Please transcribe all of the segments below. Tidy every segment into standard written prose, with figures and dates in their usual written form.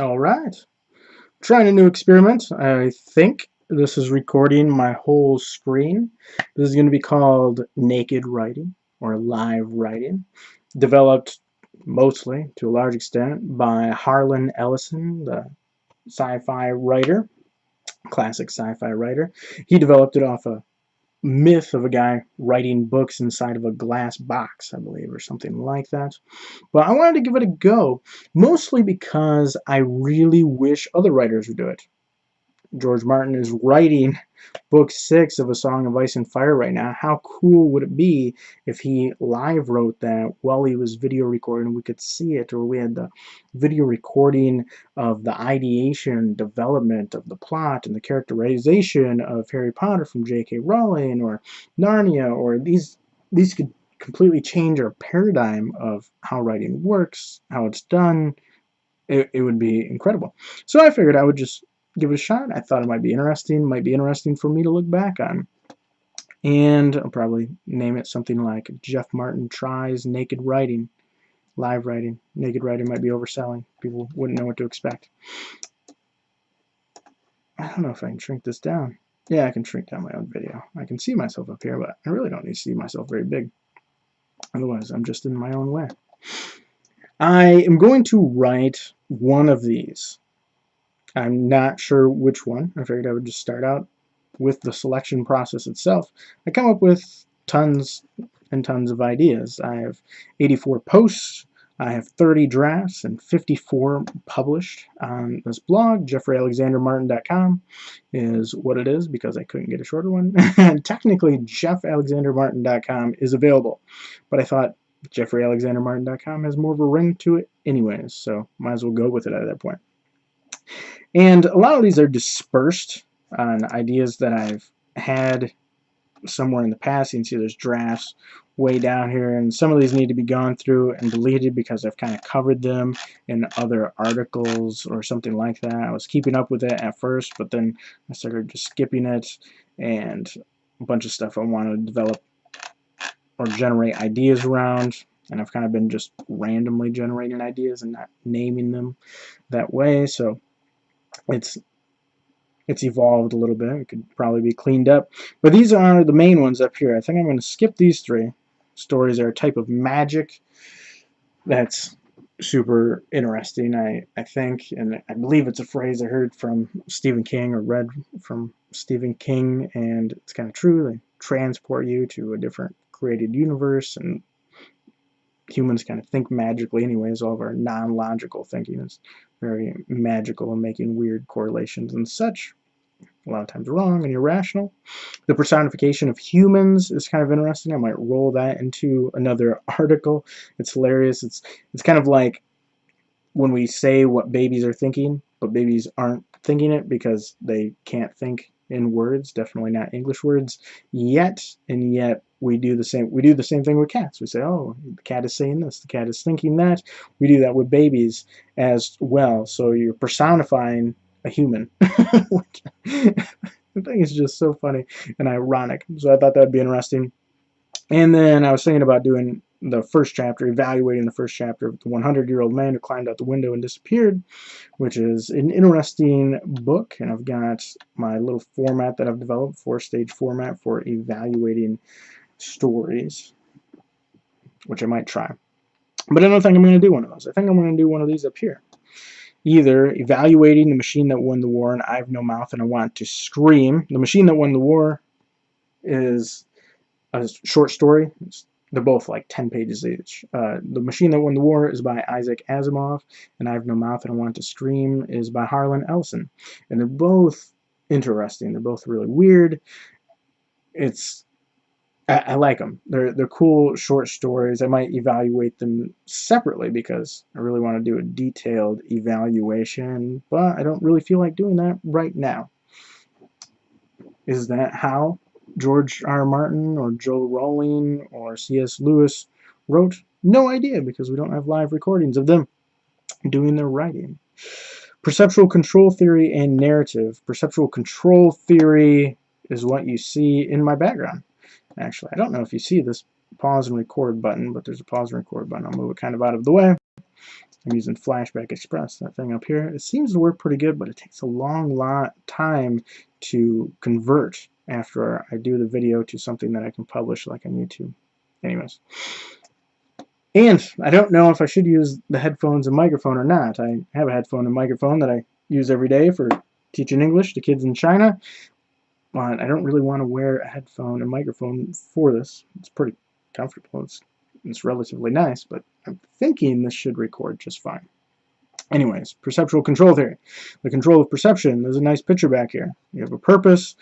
All right. Trying a new experiment. I think this is recording my whole screen. This is going to be called naked writing or live writing. Developed mostly, to a large extent, by Harlan Ellison, the sci-fi writer, classic sci-fi writer. He developed it off a myth of a guy writing books inside of a glass box, I believe, or something like that. But I wanted to give it a go, mostly because I really wish other writers would do it. George Martin is writing book 6 of A Song of Ice and Fire right now. How cool would it be if he live wrote that while he was video recording? We could see it, or we had the video recording of the ideation, development of the plot, and the characterization of Harry Potter from J.K. Rowling, or Narnia, or these could completely change our paradigm of how writing works, how it's done. It would be incredible. So I figured I would just give it a shot. I thought it might be interesting for me to look back on. And I'll probably name it something like Jeff Martin Tries Naked Writing, Live Writing. Naked Writing might be overselling. People wouldn't know what to expect. I don't know if I can shrink this down. Yeah, I can shrink down my own video. I can see myself up here, but I really don't need to see myself very big. Otherwise, I'm just in my own way. I am going to write one of these. I'm not sure which one. I figured I would just start out with the selection process itself. I come up with tons and tons of ideas. I have 84 posts, I have 30 drafts, and 54 published on this blog. JeffreyAlexanderMartin.com is what it is because I couldn't get a shorter one. Technically, JeffAlexanderMartin.com is available, but I thought JeffreyAlexanderMartin.com has more of a ring to it anyways, so might as well go with it at that point. And a lot of these are dispersed on ideas that I've had somewhere in the past. You can see there's drafts way down here, and some of these need to be gone through and deleted because I've kind of covered them in other articles or something like that. I was keeping up with it at first, but then I started just skipping it, and a bunch of stuff I wanted to develop or generate ideas around, and I've kind of been just randomly generating ideas and not naming them that way. So it's evolved a little bit. It could probably be cleaned up. But these are the main ones up here. I think I'm going to skip these three. Stories are a type of magic that's super interesting, I think. And I believe it's a phrase I heard from Stephen King or read from Stephen King, and it's kind of true. They transport you to a different created universe, and humans kind of think magically anyways. All of our non-logical thinking is very magical and making weird correlations and such, a lot of times wrong and irrational. The personification of humans is kind of interesting. I might roll that into another article. It's hilarious. It's kind of like when we say what babies are thinking, but babies aren't thinking it because they can't think in words, definitely not English words yet, and yet we do the same thing with cats. We say, oh, the cat is saying this, the cat is thinking that. We do that with babies as well. So you're personifying a human. I think it's just so funny and ironic. So I thought that'd be interesting. And then I was thinking about doing the first chapter, evaluating the first chapter of the 100-year-old man who climbed out the window and disappeared, which is an interesting book. And I've got my little format that I've developed, 4-stage format for evaluating stories, which I might try. But I don't think I'm going to do one of those. I think I'm going to do one of these up here. Either evaluating the machine that won the war and I have no mouth and I want to scream. The machine that won the war is a short story. They're both like 10 pages each. The Machine That Won the War is by Isaac Asimov, and I Have No Mouth and I Want to Scream is by Harlan Ellison. And they're both interesting. They're both really weird. I like them. They're cool short stories. I might evaluate them separately because I really want to do a detailed evaluation, but I don't really feel like doing that right now. Is that how George R. Martin or Joe Rowling or C.S. Lewis wrote? No idea, because we don't have live recordings of them doing their writing. Perceptual control theory and narrative. Perceptual control theory is what you see in my background. Actually, I don't know if you see this pause and record button, but there's a pause and record button. I'll move it kind of out of the way. I'm using Flashback Express, that thing up here. It seems to work pretty good, but it takes a long time to convert after I do the video to something that I can publish like on YouTube. Anyways. And I don't know if I should use the headphones and microphone or not. I have a headphone and microphone that I use every day for teaching English to kids in China, but I don't really want to wear a headphone and microphone for this. It's pretty comfortable. It's relatively nice, but I'm thinking this should record just fine. Anyways, perceptual control theory. The control of perception. There's a nice picture back here. You have a purpose,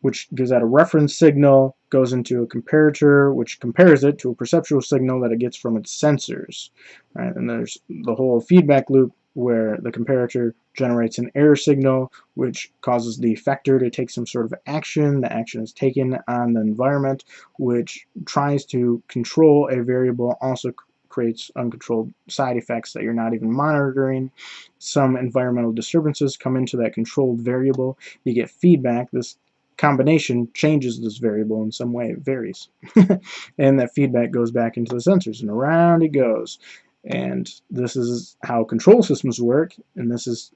which gives out a reference signal, goes into a comparator, which compares it to a perceptual signal that it gets from its sensors. Right? And there's the whole feedback loop where the comparator generates an error signal, which causes the effector to take some sort of action. The action is taken on the environment, which tries to control a variable, also creates uncontrolled side effects that you're not even monitoring. Some environmental disturbances come into that controlled variable. You get feedback. This combination changes this variable in some way. It varies. And that feedback goes back into the sensors, and around it goes. And this is how control systems work, and this is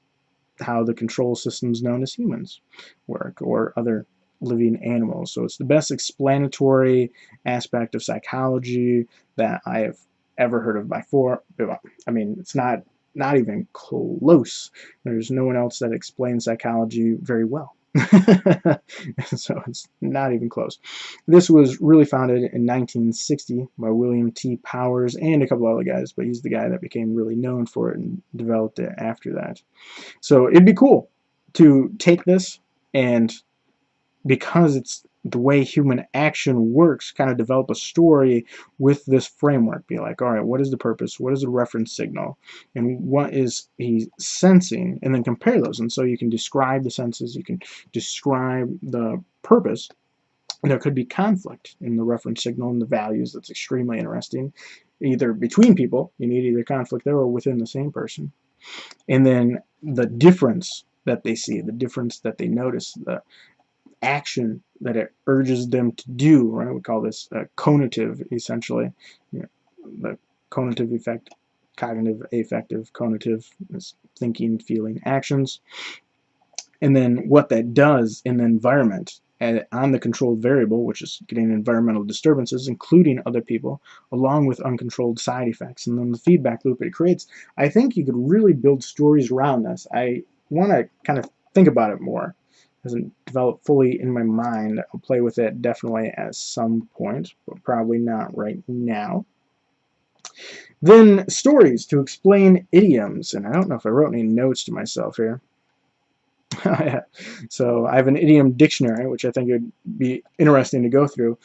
how the control systems known as humans work, or other living animals. So it's the best explanatory aspect of psychology that I have ever heard of before. I mean, it's not even close. There's no one else that explains psychology very well. So it's not even close. This was really founded in 1960 by William T. Powers and a couple other guys, but he's the guy that became really known for it and developed it after that. So it'd be cool to take this and, because it's the way human action works, kind of develop a story with this framework. Be like, all right, what is the purpose? What is the reference signal? And what is he sensing? And then compare those. And so you can describe the senses, you can describe the purpose. And there could be conflict in the reference signal and the values. That's extremely interesting. Either between people, you need either conflict there, or within the same person. And then the difference that they see, the difference that they notice, the action that it urges them to do, right? We call this conative, essentially. The conative effect, cognitive, affective, conative is thinking, feeling, actions. And then what that does in the environment on the controlled variable, which is getting environmental disturbances, including other people, along with uncontrolled side effects. And then the feedback loop it creates. I think you could really build stories around this. I want to kind of think about it more. Hasn't developed fully in my mind. I'll play with it definitely at some point, but probably not right now. Then stories to explain idioms, and I don't know if I wrote any notes to myself here. So I have an idiom dictionary, which I think would be interesting to go through,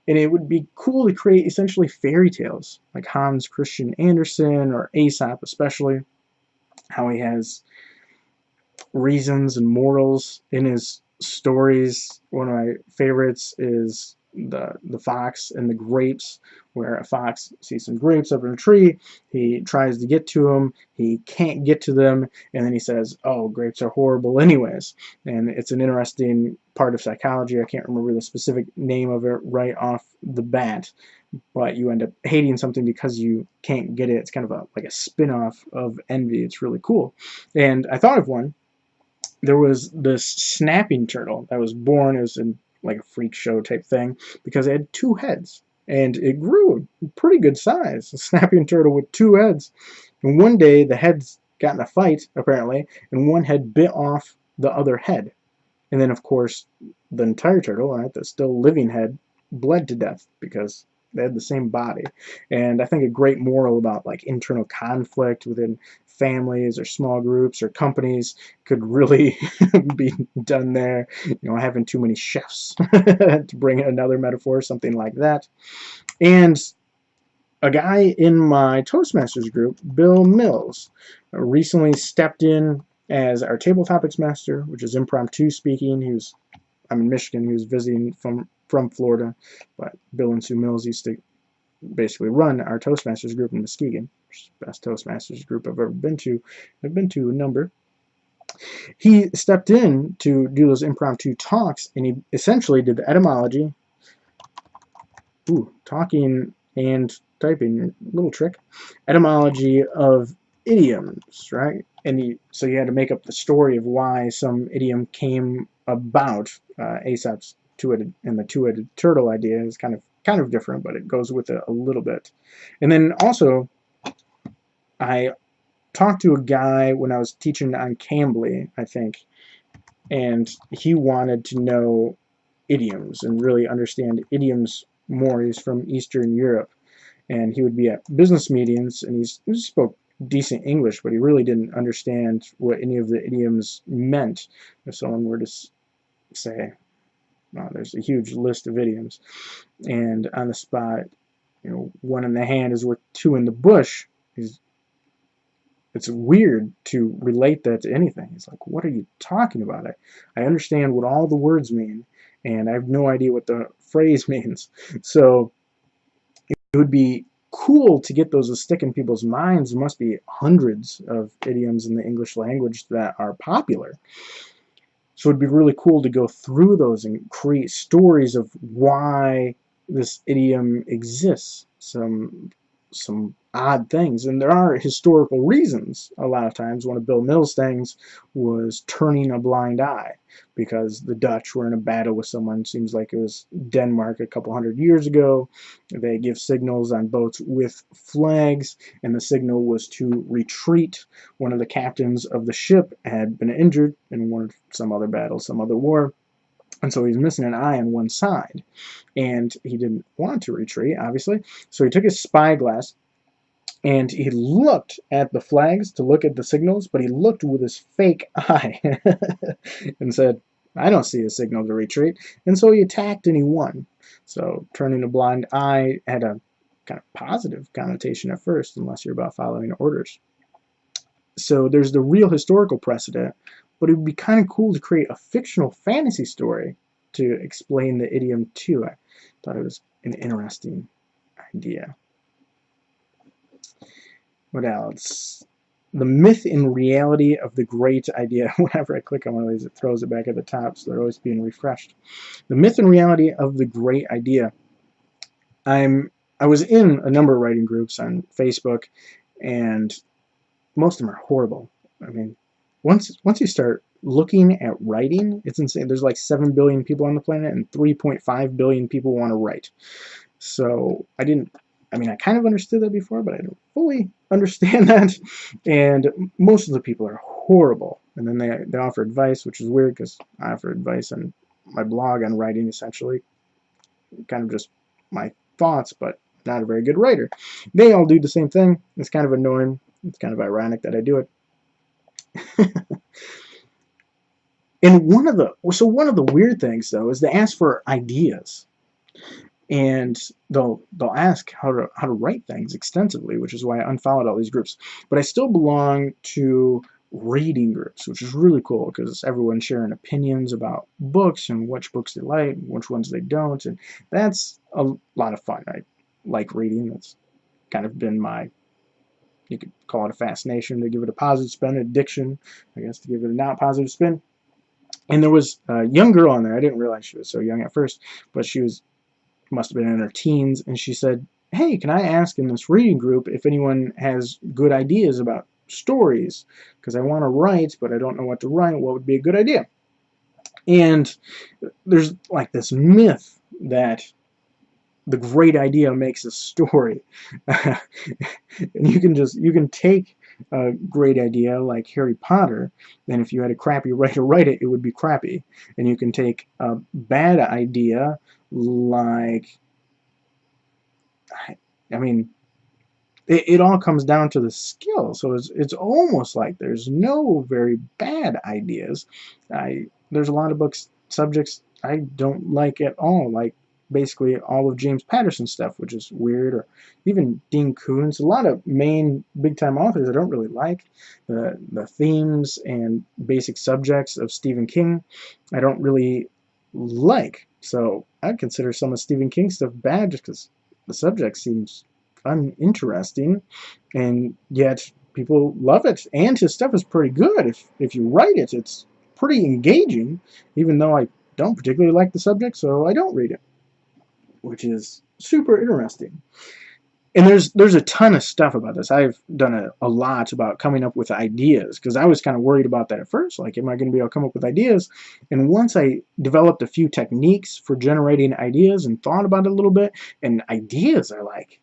and it would be cool to create essentially fairy tales, like Hans Christian Andersen or Aesop, especially how he has reasons and morals in his stories. One of my favorites is the fox and the grapes, where a fox sees some grapes up in a tree, he tries to get to them, he can't get to them, and then he says, oh, grapes are horrible anyways. And it's an interesting part of psychology. I can't remember the specific name of it right off the bat, but you end up hating something because you can't get it. It's kind of like a spin-off of envy. It's really cool. And I thought of one. There was this snapping turtle that was born. It was in like a freak show type thing because it had two heads, and it grew a pretty good size. A snapping turtle with two heads. And one day the heads got in a fight, apparently, and one head bit off the other head. And then, of course, the entire turtle, right, the still living head, bled to death because they had the same body. And I think a great moral about like internal conflict within families or small groups or companies could really be done there. You know, having too many chefs, to bring another metaphor, something like that. And a guy in my Toastmasters group, Bill Mills, recently stepped in as our table topics master, which is impromptu speaking. I'm in Michigan. He was visiting from Florida, but Bill and Sue Mills used to basically run our Toastmasters group in Muskegon, which is the best Toastmasters group I've ever been to. I've been to a number. He stepped in to do those impromptu talks, and he essentially did the etymology, talking and typing, little trick, etymology of idioms, right? And so you had to make up the story of why some idiom came about. Aesop's two-headed and the two-headed turtle idea is kind of different, but it goes with it a little bit. And then also, I talked to a guy when I was teaching on Cambly, I think, and he wanted to know idioms and really understand idioms more. He's from Eastern Europe, and he would be at business meetings, and he spoke decent English, but he really didn't understand what any of the idioms meant. If someone were to say, well, there's a huge list of idioms, and on the spot, one in the hand is worth two in the bush. It's weird to relate that to anything. It's like, what are you talking about? I understand what all the words mean, and I have no idea what the phrase means. So it would be cool to get those to stick in people's minds. There must be hundreds of idioms in the English language that are popular. So it'd be really cool to go through those and create stories of why this idiom exists. Some odd things, and there are historical reasons. A lot of times one of Bill Mills' things was turning a blind eye, because the Dutch were in a battle with someone, seems like it was Denmark a couple hundred years ago. They give signals on boats with flags, and the signal was to retreat. One of the captains of the ship had been injured in some other battle, some other war, and so he's missing an eye on one side, and he didn't want to retreat, obviously. So he took his spyglass and he looked at the flags to look at the signals, but he looked with his fake eye and said, I don't see a signal to retreat. And so he attacked and he won. So turning a blind eye had a kind of positive connotation at first, unless you're about following orders. So there's the real historical precedent, but it would be kind of cool to create a fictional fantasy story to explain the idiom too. I thought it was an interesting idea. What else? The myth and reality of the great idea. Whenever I click on one of these, it throws it back at the top, so they're always being refreshed. The myth and reality of the great idea. I was in a number of writing groups on Facebook, and most of them are horrible. I mean, once you start looking at writing, it's insane. There's like 7 billion people on the planet, and 3.5 billion people want to write. So I kind of understood that before, but I don't fully understand that. And most of the people are horrible. And then they offer advice, which is weird because I offer advice on my blog on writing, essentially. Kind of just my thoughts, but not a very good writer. They all do the same thing. It's kind of annoying. It's kind of ironic that I do it. And one of the weird things, though, is they ask for ideas. And they'll ask how to write things extensively, which is why I unfollowed all these groups. But I still belong to reading groups, which is really cool because everyone's sharing opinions about books and which books they like, which ones they don't, and that's a lot of fun. I like reading. That's kind of been you could call it a fascination, to give it a positive spin, addiction, I guess, to give it a not positive spin. And there was a young girl on there. I didn't realize she was so young at first, but she must have been in her teens, and she said, hey, can I ask in this reading group if anyone has good ideas about stories, because I want to write, but I don't know what to write. What would be a good idea? And there's like this myth that the great idea makes a story. And you can take a great idea like Harry Potter, and if you had a crappy writer write it, it would be crappy. And you can take a bad idea like, it all comes down to the skill. So it's almost like there's no very bad ideas. There's a lot of subjects I don't like at all, like basically all of James Patterson's stuff, which is weird, or even Dean Koontz. A lot of main big-time authors I don't really like. The themes and basic subjects of Stephen King I don't really like. So I'd consider some of Stephen King's stuff bad just because the subject seems uninteresting, and yet people love it. And his stuff is pretty good. If you write it, it's pretty engaging, even though I don't particularly like the subject, so I don't read it, which is super interesting. And there's a ton of stuff about this. I've done a lot about coming up with ideas, because I was kind of worried about that at first. Like, am I going to be able to come up with ideas? And once I developed a few techniques for generating ideas and thought about it a little bit, and ideas are like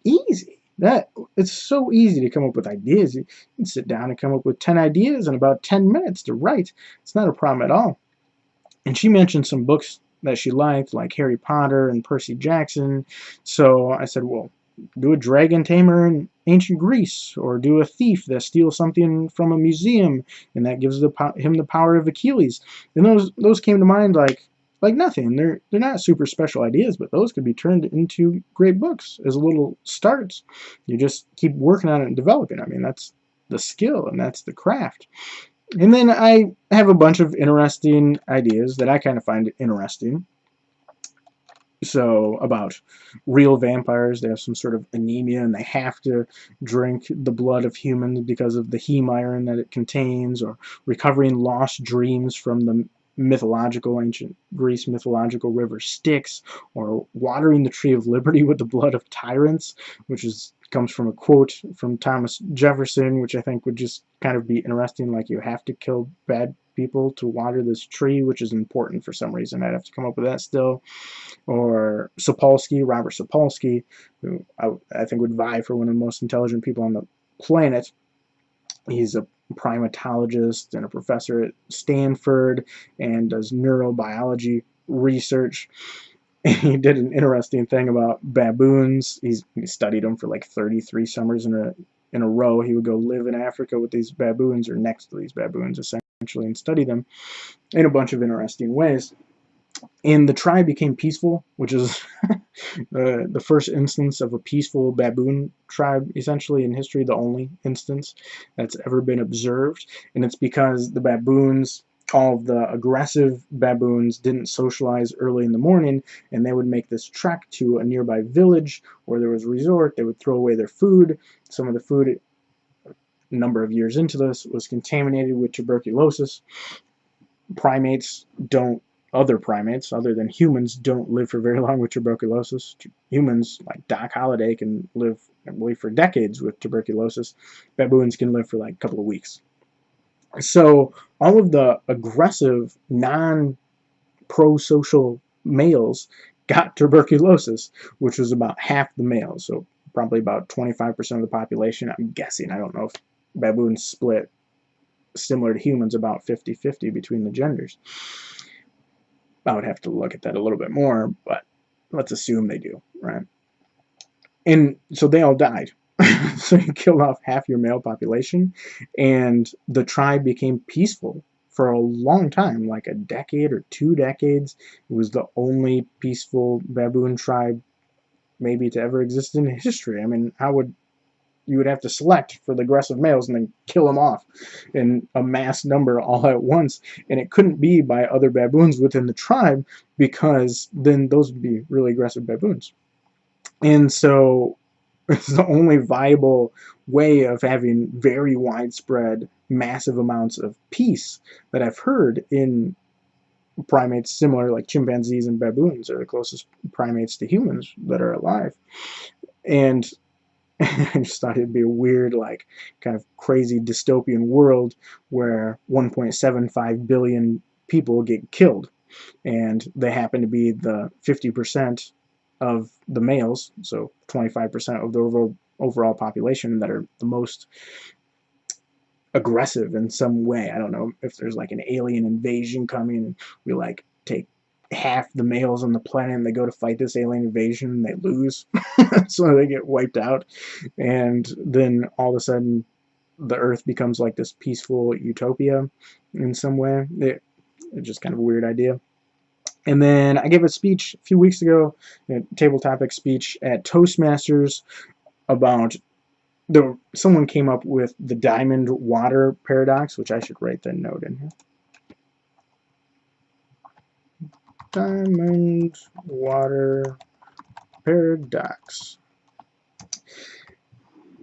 easy. That it's so easy to come up with ideas. You can sit down and come up with 10 ideas in about 10 minutes to write. It's not a problem at all. And she mentioned some books that she liked, like Harry Potter and Percy Jackson. So I said, well, do a dragon tamer in ancient Greece, or do a thief that steals something from a museum, and that gives him the power of Achilles. And those came to mind like nothing. They're not super special ideas, but those could be turned into great books as little starts. You just keep working on it and developing. I mean, that's the skill and that's the craft. And then I have a bunch of interesting ideas that I kind of find interesting. So about real vampires, they have some sort of anemia and they have to drink the blood of humans because of the heme iron that it contains, or recovering lost dreams from the ancient Greece mythological river Styx, or watering the tree of liberty with the blood of tyrants, which comes from a quote from Thomas Jefferson, which I think would just kind of be interesting. Like, you have to kill bad people to water this tree, which is important for some reason. I'd have to come up with that still. Or Robert Sapolsky, who I think would vie for one of the most intelligent people on the planet. He's a primatologist and a professor at Stanford and does neurobiology research. He did an interesting thing about baboons. He studied them for like 33 summers in a row. He would go live in Africa with these baboons, or next to these baboons essentially, and study them in a bunch of interesting ways. And the tribe became peaceful, which is the first instance of a peaceful baboon tribe, essentially, in history, the only instance that's ever been observed. And it's because the baboons, all of the aggressive baboons, didn't socialize early in the morning, and they would make this trek to a nearby village where there was a resort. They would throw away their food. Some of the food, a number of years into this, was contaminated with tuberculosis. Other primates, other than humans, don't live for very long with tuberculosis. Humans, like Doc Holliday, can live, I believe, for decades with tuberculosis. Baboons can live for like a couple of weeks. So all of the aggressive, non-pro-social males got tuberculosis, which was about half the males. So probably about 25% of the population, I'm guessing. I don't know if baboons split similar to humans, about 50-50 between the genders. I would have to look at that a little bit more, but let's assume they do, right? And so they all died. So you killed off half your male population, and the tribe became peaceful for a long time, like a decade or 2 decades. It was the only peaceful baboon tribe maybe to ever exist in history. I mean, you would have to select for the aggressive males and then kill them off in a mass number all at once. And it couldn't be by other baboons within the tribe, because then those would be really aggressive baboons. And so it's the only viable way of having very widespread, massive amounts of peace that I've heard in primates similar, like chimpanzees and baboons are the closest primates to humans that are alive. And I just thought it'd be a weird, like, kind of crazy dystopian world where 1.75 billion people get killed, and they happen to be the 50% of the males, so 25% of the overall population, that are the most aggressive in some way. I don't know if there's like an alien invasion coming, and we like take half the males on the planet and they go to fight this alien invasion and they lose. So they get wiped out, and then all of a sudden the earth becomes like this peaceful utopia in some way. It's just kind of a weird idea. And then I gave a speech a few weeks ago, a table topic speech at Toastmasters, about someone came up with the diamond water paradox, which I should write that note in here. Diamond water paradox.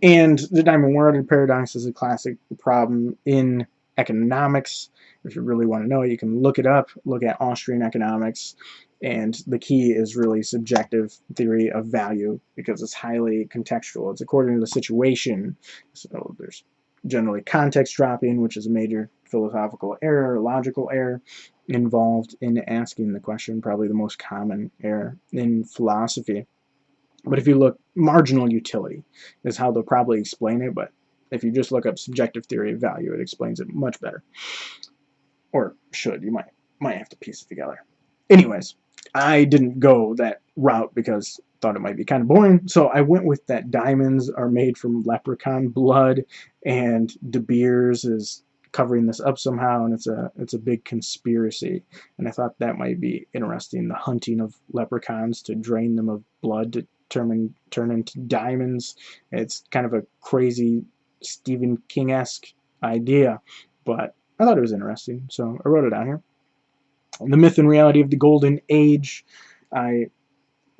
And the diamond water paradox is a classic problem in economics. If you really want to know, you can look it up. Look at Austrian economics. And the key is really subjective theory of value because it's highly contextual. It's according to the situation. So there's generally context dropping, which is a major philosophical error, logical error involved in asking the question, probably the most common error in philosophy. But if you look, marginal utility is how they'll probably explain it, but if you just look up subjective theory of value, it explains it much better. Or should, you might have to piece it together. Anyways, I didn't go that route because I thought it might be kind of boring, so I went with that diamonds are made from leprechaun blood, and De Beers is covering this up somehow, and it's a big conspiracy. And I thought that might be interesting, the hunting of leprechauns to drain them of blood to turn into diamonds. It's kind of a crazy Stephen King-esque idea, but I thought it was interesting, so I wrote it down here. The myth and reality of the golden age.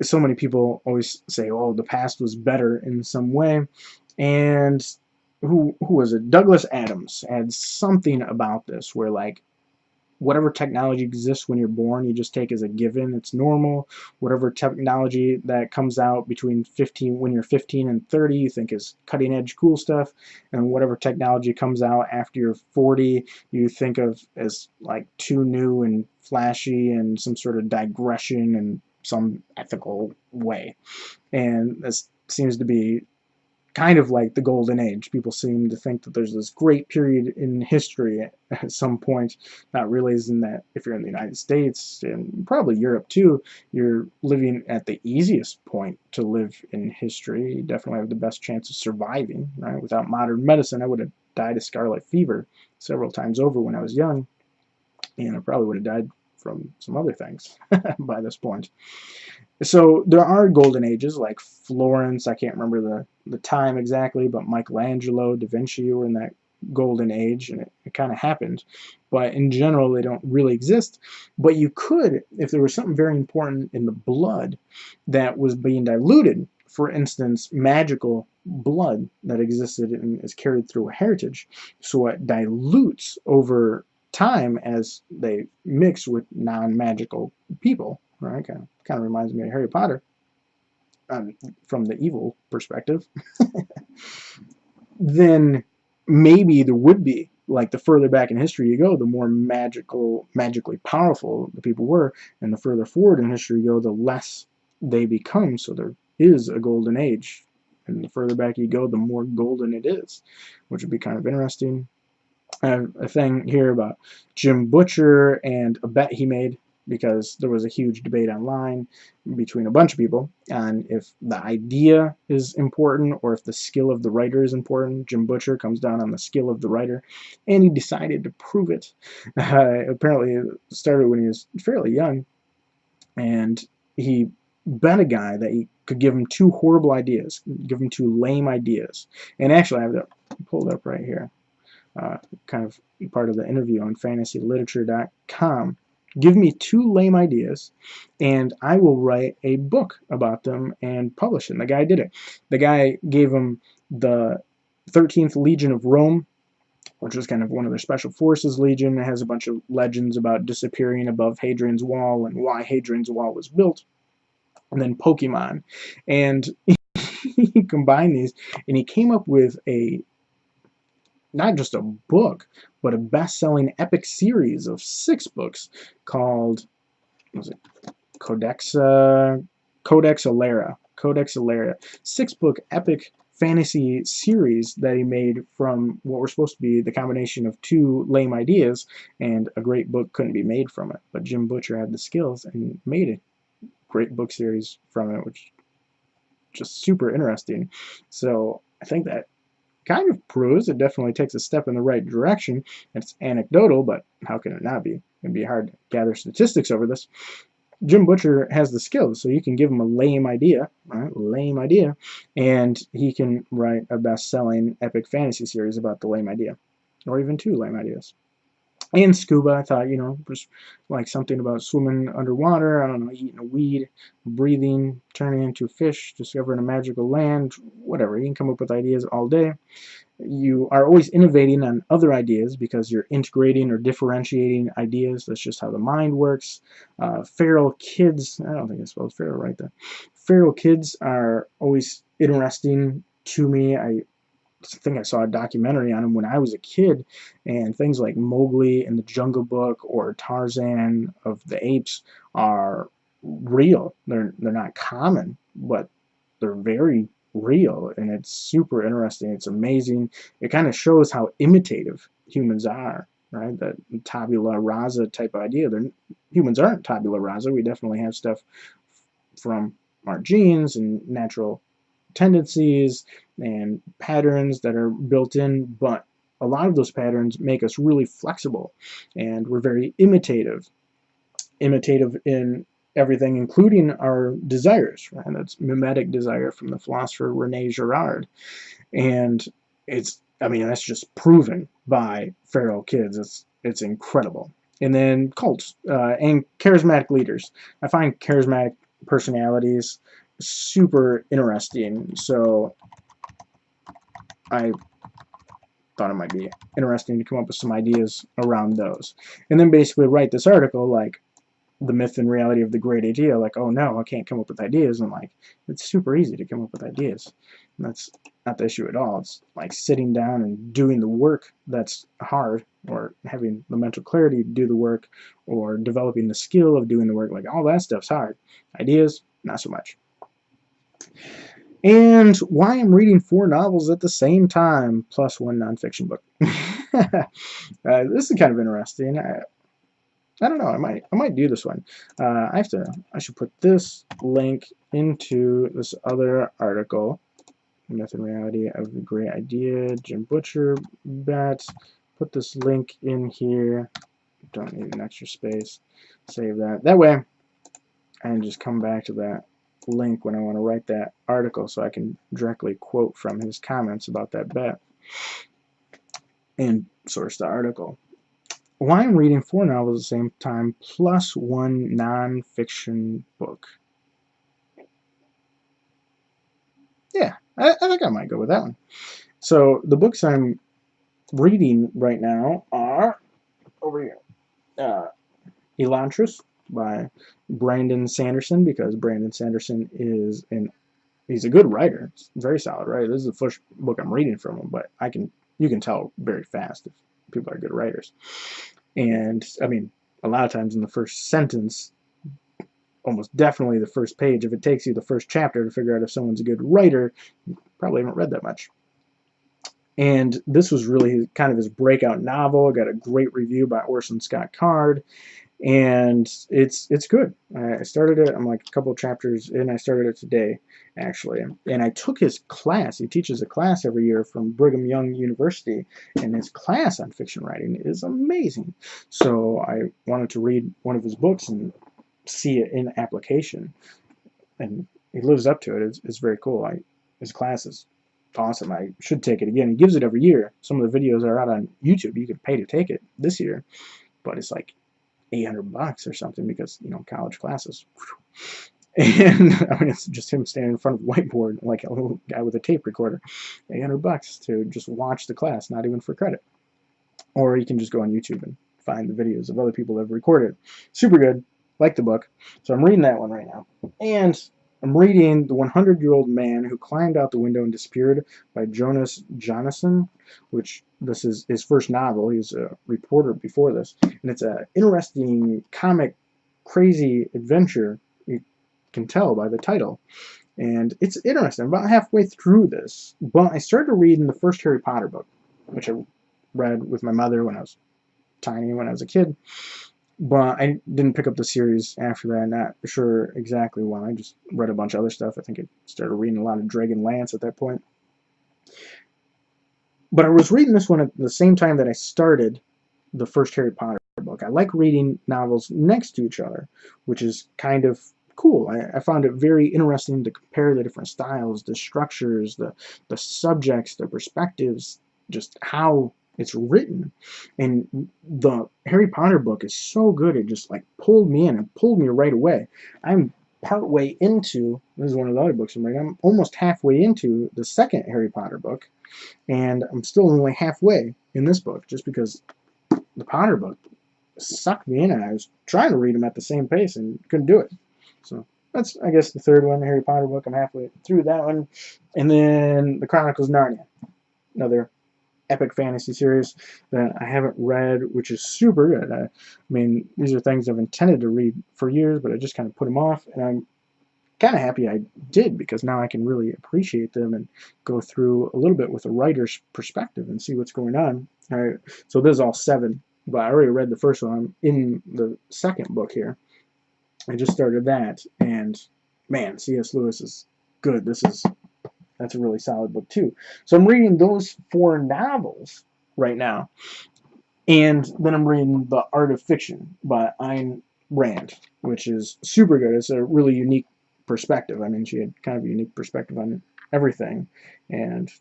So many people always say, oh, the past was better in some way. And who was it? Douglas Adams had something about this where, like, whatever technology exists when you're born, you just take as a given. It's normal. Whatever technology that comes out when you're 15 and 30, you think is cutting edge cool stuff. And whatever technology comes out after you're 40, you think of as like too new and flashy and some sort of digression in some ethical way. And this seems to be kind of like the golden age. People seem to think that there's this great period in history at some point, not realizing that if you're in the United States and probably Europe too, you're living at the easiest point to live in history. You definitely have the best chance of surviving, right? Without modern medicine, I would have died of scarlet fever several times over when I was young, and I probably would have died from some other things by this point. So there are golden ages like Florence, I can't remember the time exactly, but Michelangelo, Da Vinci were in that golden age, and it kind of happened. But in general, they don't really exist. But you could, if there was something very important in the blood that was being diluted, for instance, magical blood that existed and is carried through a heritage, so it dilutes over time as they mix with non-magical people, right? Kind of reminds me of Harry Potter from the evil perspective. Then maybe there would be, like, the further back in history you go, the more magically powerful the people were, and the further forward in history you go, the less they become. So there is a golden age, and the further back you go, the more golden it is, which would be kind of interesting. I have a thing here about Jim Butcher and a bet he made, because there was a huge debate online between a bunch of people on if the idea is important or if the skill of the writer is important. Jim Butcher comes down on the skill of the writer, and he decided to prove it. Apparently it started when he was fairly young, and he bet a guy that he could give him two horrible ideas, give him two lame ideas. And actually I have that pulled up right here. Kind of part of the interview on fantasyliterature.com. Give me two lame ideas, and I will write a book about them and publish it. And the guy did it. The guy gave him the 13th Legion of Rome, which was kind of one of their special forces legion. It has a bunch of legends about disappearing above Hadrian's Wall and why Hadrian's Wall was built. And then Pokemon. And he combined these, and he came up with not just a book, but a best-selling epic series of 6 books called, what was it, Codex Alera. 6-book epic fantasy series that he made from what were supposed to be the combination of 2 lame ideas, and a great book couldn't be made from it. But Jim Butcher had the skills and made a great book series from it, which is just super interesting. So I think that kind of proves it definitely takes a step in the right direction. It's anecdotal, but how can it not be? It'd be hard to gather statistics over this. Jim Butcher has the skills, so you can give him a lame idea, right? Lame idea, and he can write a best-selling epic fantasy series about the lame idea, or even 2 lame ideas. And scuba, I thought, just like something about swimming underwater, I don't know, eating a weed, breathing, turning into a fish, discovering a magical land, whatever. You can come up with ideas all day. You are always innovating on other ideas because you're integrating or differentiating ideas. That's just how the mind works. Feral kids, I don't think I spelled feral right there. Feral kids are always interesting to me. I think I saw a documentary on them when I was a kid, and things like Mowgli in the Jungle Book or Tarzan of the Apes are real. They're not common, but they're very real, and it's super interesting. It's amazing. It kind of shows how imitative humans are, right? That tabula rasa type idea. Humans aren't tabula rasa. We definitely have stuff from our genes and natural tendencies and patterns that are built in, but a lot of those patterns make us really flexible, and we're very imitative in everything, including our desires, right? And that's mimetic desire from the philosopher Rene Girard. And I mean, that's just proven by feral kids. It's incredible. And then cults and charismatic leaders. I find charismatic personalities super interesting. So I thought it might be interesting to come up with some ideas around those. And then basically write this article like the myth and reality of the great idea. Like, oh no, I can't come up with ideas. And like, it's super easy to come up with ideas. And that's not the issue at all. It's like sitting down and doing the work that's hard, or having the mental clarity to do the work, or developing the skill of doing the work. Like, all that stuff's hard. Ideas, not so much. And why I'm reading 4 novels at the same time, plus 1 nonfiction book. This is kind of interesting. I don't know. I might do this one. I should put this link into this other article. Myth and Reality of the Great Idea. Jim Butcher bet. Put this link in here. Don't need an extra space. Save that. That way, I can just come back to that link when I want to write that article, so I can directly quote from his comments about that bet and source the article. Why I'm reading 4 novels at the same time, plus 1 non-fiction book. Yeah, I think I might go with that one. So the books I'm reading right now are over here. Elantris by Brandon Sanderson, because Brandon Sanderson is he's a good writer. It's very solid writer. This is the first book I'm reading from him, but you can tell very fast if people are good writers. And I mean, a lot of times in the first sentence, almost definitely the first page, if it takes you the first chapter to figure out if someone's a good writer, you probably haven't read that much. And this was really kind of his breakout novel. It got a great review by Orson Scott Card, and it's good. I started it. I'm like a couple chapters in. I started it today, actually, and I took his class. He teaches a class every year from Brigham Young University, and his class on fiction writing is amazing. So I wanted to read one of his books and see it in application, and he lives up to it. It's very cool. His class is awesome. I should take it again. He gives it every year. Some of the videos are out on YouTube. You can pay to take it this year, but it's like $800 or something, because college classes. And I mean, it's just him standing in front of a whiteboard like a little guy with a tape recorder. $800 to just watch the class, not even for credit. Or you can just go on YouTube and find the videos of other people that have recorded. Super good. Like the book. So I'm reading that one right now. And I'm reading The 100-Year-Old Man Who Climbed Out the Window and Disappeared by Jonas Jonasson, which this is his first novel. He was a reporter before this. And it's an interesting, comic, crazy adventure. You can tell by the title. And it's interesting. I'm about halfway through this. But I started reading the first Harry Potter book, which I read with my mother when I was tiny, when I was a kid. But I didn't pick up the series after that. Not sure exactly why. I just read a bunch of other stuff. I think I started reading a lot of Dragonlance at that point. But I was reading this one at the same time that I started the first Harry Potter book. I like reading novels next to each other, which is kind of cool. I found it very interesting to compare the different styles, the structures, the subjects, the perspectives, just how it's written. And the Harry Potter book is so good, it just like pulled me in and pulled me right away. I'm partway into, this is one of the other books I'm reading, I'm almost halfway into the second Harry Potter book, and I'm still only halfway in this book, just because the Potter book sucked me in, and I was trying to read them at the same pace and couldn't do it. So that's, I guess, the third one, the Harry Potter book. I'm halfway through that one. And then the Chronicles of Narnia, another epic fantasy series that I haven't read, which is super good. I mean, these are things I've intended to read for years, but I just kind of put them off, and I'm kind of happy I did, because now I can really appreciate them and go through a little bit with a writer's perspective and see what's going on. All right, so this is all 7, but I already read the first one. I'm in the second book here. I just started that, and man, C.S. Lewis is good. That's a really solid book too. So I'm reading those 4 novels right now, and then I'm reading The Art of Fiction by Ayn Rand, which is super good. It's a really unique perspective. I mean, she had kind of a unique perspective on everything, and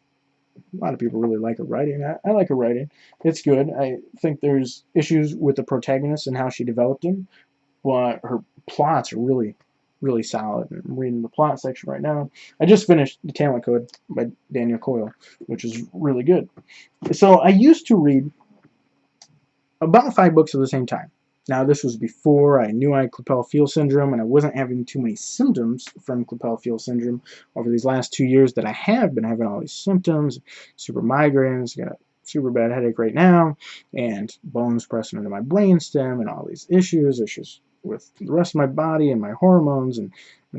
a lot of people really like her writing. I like her writing. It's good. I think there's issues with the protagonist and how she developed him, but her plots are really, really solid. I'm reading the plot section right now. I just finished The Talent Code by Daniel Coyle, which is really good. So I used to read about 5 books at the same time. Now, this was before I knew I had Klippel-Feil syndrome, and I wasn't having too many symptoms from Klippel-Feil syndrome. Over these last 2 years that I have been having all these symptoms, super migraines, got a super bad headache right now, and bones pressing into my brainstem, and all these issues with the rest of my body and my hormones and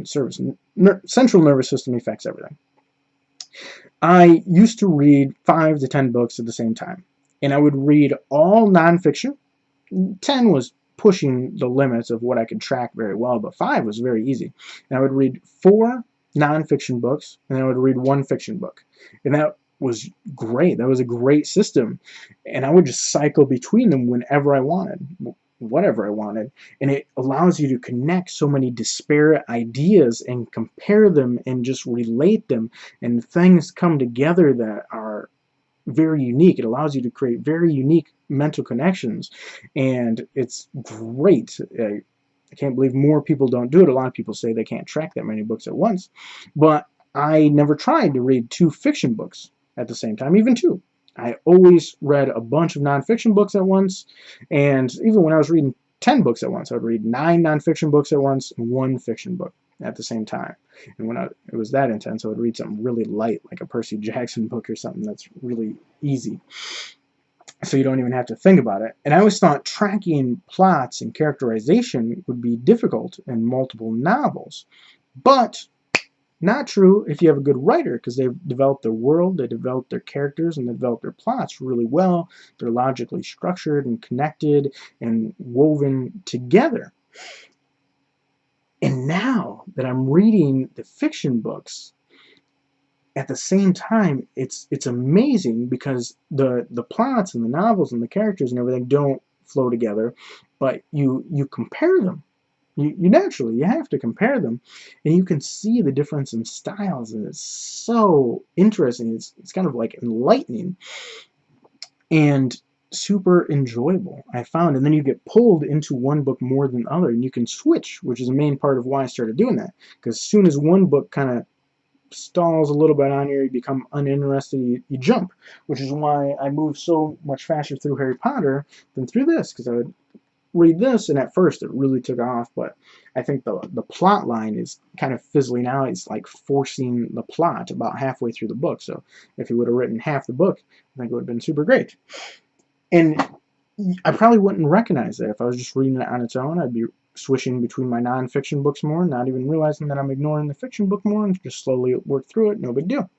central nervous system affects everything. I used to read 5 to 10 books at the same time, and I would read all nonfiction. 10 was pushing the limits of what I could track very well, but 5 was very easy. And I would read 4 nonfiction books, and I would read 1 fiction book. And that was great. That was a great system. And I would just cycle between them whenever I wanted, whatever I wanted. And it allows you to connect so many disparate ideas and compare them and just relate them, and things come together that are very unique. It allows you to create very unique mental connections, and it's great. I can't believe more people don't do it. A lot of people say they can't track that many books at once, but I never tried to read 2 fiction books at the same time, even 2. I always read a bunch of nonfiction books at once, and even when I was reading 10 books at once, I would read 9 nonfiction books at once and 1 fiction book at the same time. And when it was that intense, I would read something really light, like a Percy Jackson book or something that's really easy, so you don't even have to think about it. And I always thought tracking plots and characterization would be difficult in multiple novels, but not true if you have a good writer, because they've developed their world, they developed their characters, and they developed their plots really well. They're logically structured and connected and woven together. And now that I'm reading the fiction books at the same time, it's amazing, because the plots and the novels and the characters and everything don't flow together, but you compare them. You naturally, you have to compare them, and you can see the difference in styles, and it's so interesting. It's kind of like enlightening and super enjoyable, I found. And then you get pulled into one book more than the other, and you can switch, which is the main part of why I started doing that, because as soon as one book kind of stalls a little bit on you, you become uninterested, you jump, which is why I moved so much faster through Harry Potter than through this, because I would read this, and at first it really took off, but I think the plot line is kind of fizzling out. It's like forcing the plot about halfway through the book. So if he would have written half the book, I think it would have been super great. And I probably wouldn't recognize that if I was just reading it on its own. I'd be switching between my nonfiction books more, not even realizing that I'm ignoring the fiction book more, and just slowly work through it, no big deal.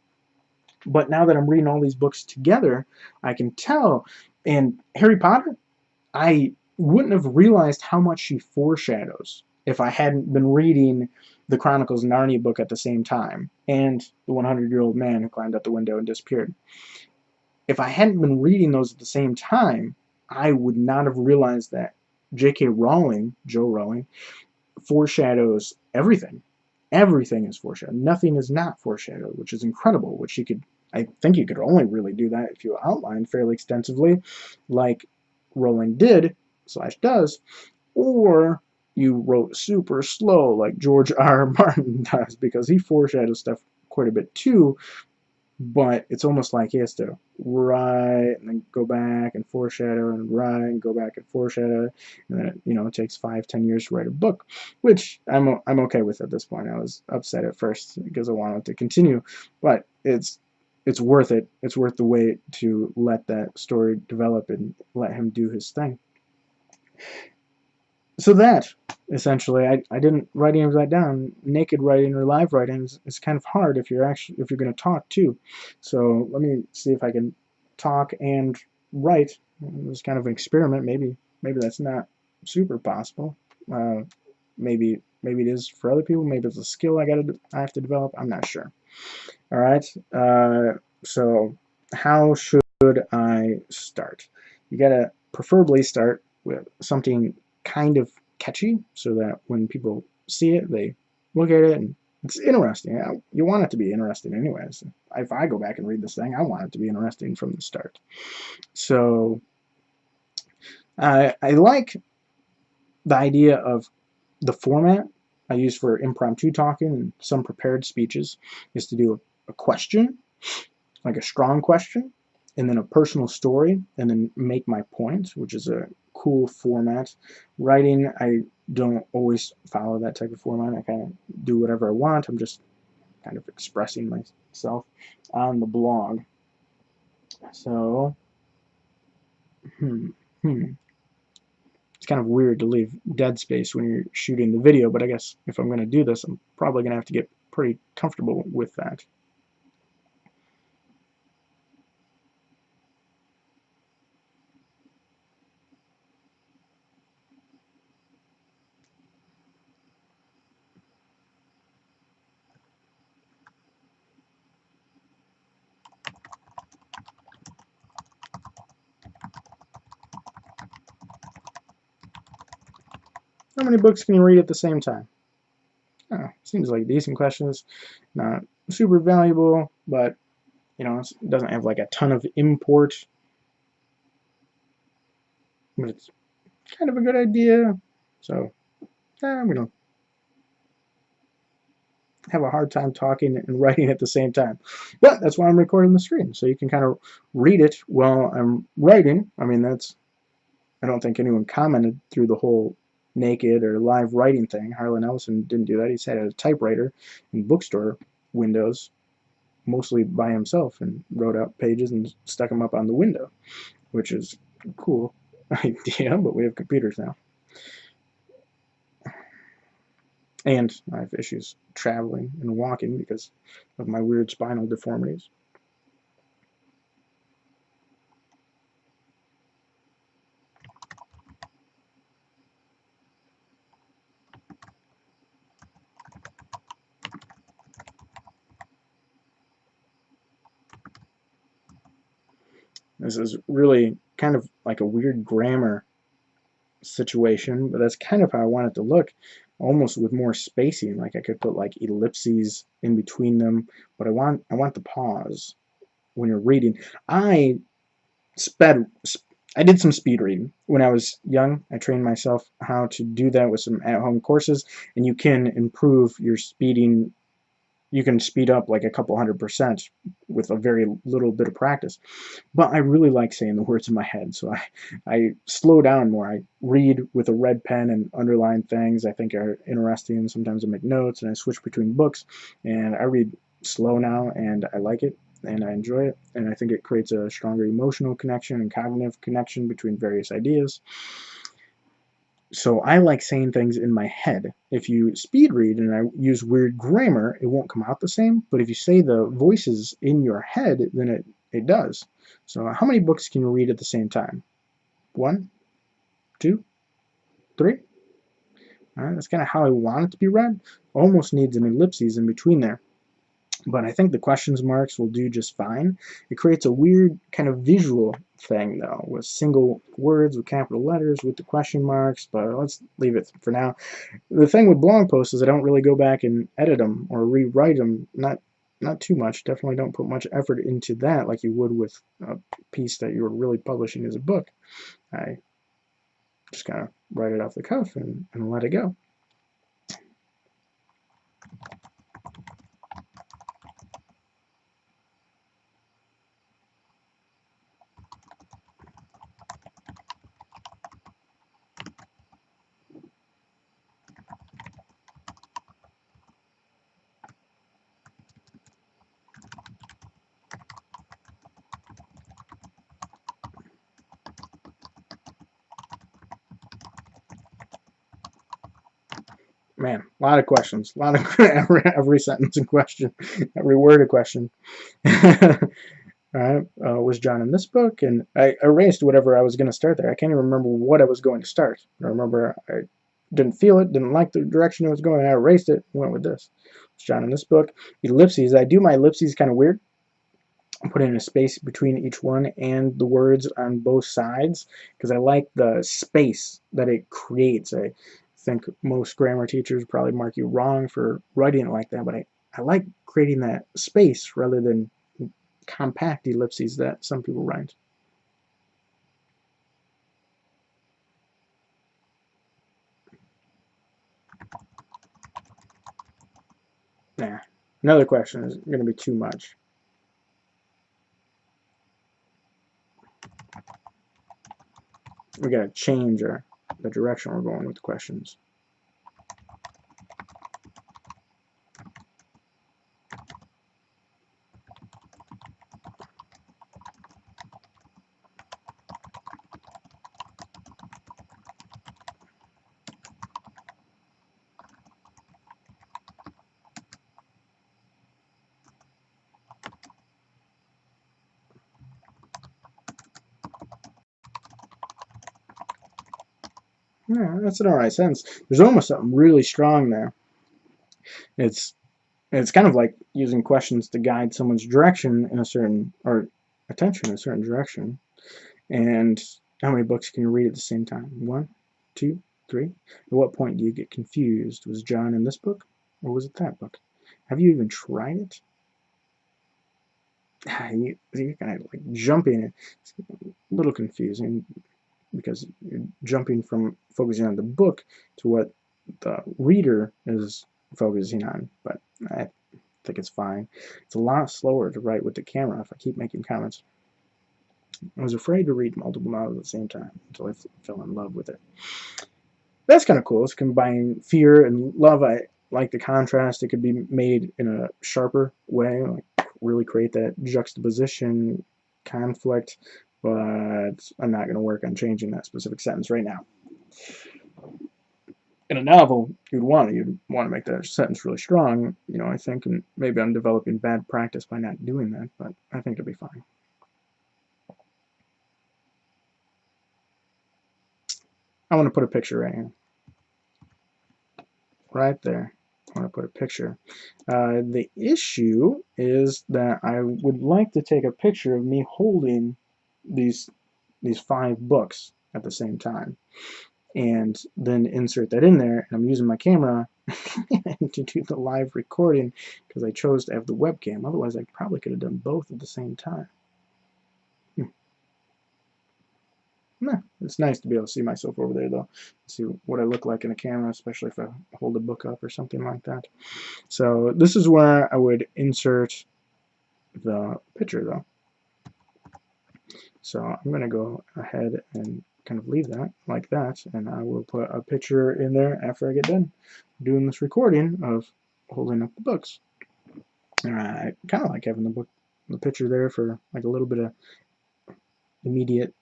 But now that I'm reading all these books together, I can tell. And Harry Potter, I wouldn't have realized how much she foreshadows if I hadn't been reading the Chronicles of Narnia book at the same time, and the 100-Year-Old Man Who Climbed Out the Window and Disappeared. If I hadn't been reading those at the same time, I would not have realized that J.K. Rowling, Joe Rowling, foreshadows everything. Everything is foreshadowed. Nothing is not foreshadowed, which is incredible, which I think you could only really do that if you outline fairly extensively, like Rowling did, / does, or you wrote super slow like George R. R. Martin does, because he foreshadows stuff quite a bit too, but it's almost like he has to write and then go back and foreshadow and write and go back and foreshadow, and then it takes 5-10 years to write a book, which I'm okay with at this point. I was upset at first because I wanted to continue, but it's worth it. It's worth the wait to let that story develop and let him do his thing. So that essentially, I didn't write any of that down. Naked writing or live writing is kind of hard if you're going to talk too. So let me see if I can talk and write. It was kind of an experiment. Maybe that's not super possible. Maybe it is for other people. Maybe it's a skill I have to develop. I'm not sure. All right. So how should I start? You gotta preferably start with something kind of catchy so that when people see it, they look at it and it's interesting. You want it to be interesting anyways. If I go back and read this thing, I want it to be interesting from the start. So I like the idea of the format I use for impromptu talking and some prepared speeches is to do a question, like a strong question, and then a personal story, and then make my point, which is a cool format. Writing, I don't always follow that type of format. I kind of do whatever I want. I'm just kind of expressing myself on the blog. So, it's kind of weird to leave dead space when you're shooting the video, but I guess if I'm going to do this, I'm probably going to have to get pretty comfortable with that. How many books can you read at the same time? Oh, seems like decent questions. Not super valuable, but it doesn't have like a ton of import. But it's kind of a good idea. So I'm gonna have a hard time talking and writing at the same time. But that's why I'm recording the screen, so you can kind of read it while I'm writing. I mean, I don't think anyone commented through the whole naked or live writing thing. Harlan Ellison didn't do that. He sat at a typewriter in bookstore windows, mostly by himself, and wrote out pages and stuck them up on the window, which is a cool idea, but we have computers now. And I have issues traveling and walking because of my weird spinal deformities. This is really kind of like a weird grammar situation, but that's kind of how I want it to look, almost with more spacing. Like I could put like ellipses in between them, but I want the pause when you're reading. I sped I did some speed reading when I was young. I trained myself how to do that with some at-home courses, and you can improve your speeding. You can speed up like a couple 100% with a very little bit of practice. But I really like saying the words in my head, so I slow down more. I read with a red pen and underline things I think are interesting. Sometimes I make notes and I switch between books, and I read slow now, and I like it and I enjoy it, and I think it creates a stronger emotional connection and cognitive connection between various ideas. So I like saying things in my head. If you speed read and I use weird grammar, it won't come out the same, but if you say the voices in your head, then it does. So how many books can you read at the same time? 1, 2, 3? All right, that's kind of how I want it to be read. Almost needs an ellipses in between there. But I think the questions marks will do just fine. It creates a weird kind of visual thing, though, with single words with capital letters with the question marks, but let's leave it for now. The thing with blog posts is I don't really go back and edit them or rewrite them, not too much. Definitely don't put much effort into that like you would with a piece that you're really publishing as a book. I just kind of write it off the cuff and let it go. Man, a lot of questions. A lot of every sentence in question, every word a question. All right, was John in this book? And I erased whatever I was going to start there. I can't even remember what I was going to start. I remember I didn't feel it, didn't like the direction it was going. I erased it, went with this. Was John in this book? Ellipses. I do my ellipses kind of weird. I put in a space between each one and the words on both sides because I like the space that it creates. I think most grammar teachers probably mark you wrong for writing it like that, but I like creating that space rather than compact ellipses that some people write. Nah, another question is going to be too much. We got to change the direction we're going with the questions. Yeah, that's an alright sentence. There's almost something really strong there. It's kind of like using questions to guide someone's direction in a certain, or attention in a certain direction. And how many books can you read at the same time? 1, 2, 3. At what point do you get confused? Was John in this book, or was it that book? Have you even tried it? You're kind of like jumping. It's a little confusing because you're jumping from focusing on the book to what the reader is focusing on. But I think it's fine. It's a lot slower to write with the camera if I keep making comments. I was afraid to read multiple novels at the same time until I fell in love with it. That's kind of cool. It's combining fear and love. I like the contrast. It could be made in a sharper way, like really create that juxtaposition, conflict, but I'm not going to work on changing that specific sentence right now. In a novel, you'd want to make that sentence really strong, I think, and maybe I'm developing bad practice by not doing that, but I think it'll be fine. I want to put a picture right here. Right there. I want to put a picture. The issue is that I would like to take a picture of me holding these 5 books at the same time, and then insert that in there. And I'm using my camera to do the live recording because I chose to have the webcam. Otherwise, I probably could have done both at the same time. It's nice to be able to see myself over there, though. See what I look like in a camera, especially if I hold a book up or something like that. So this is where I would insert the picture, though. So I'm going to go ahead and kind of leave that like that, and I will put a picture in there after I get done doing this recording of holding up the books. And I kind of like having the picture there for like a little bit of immediate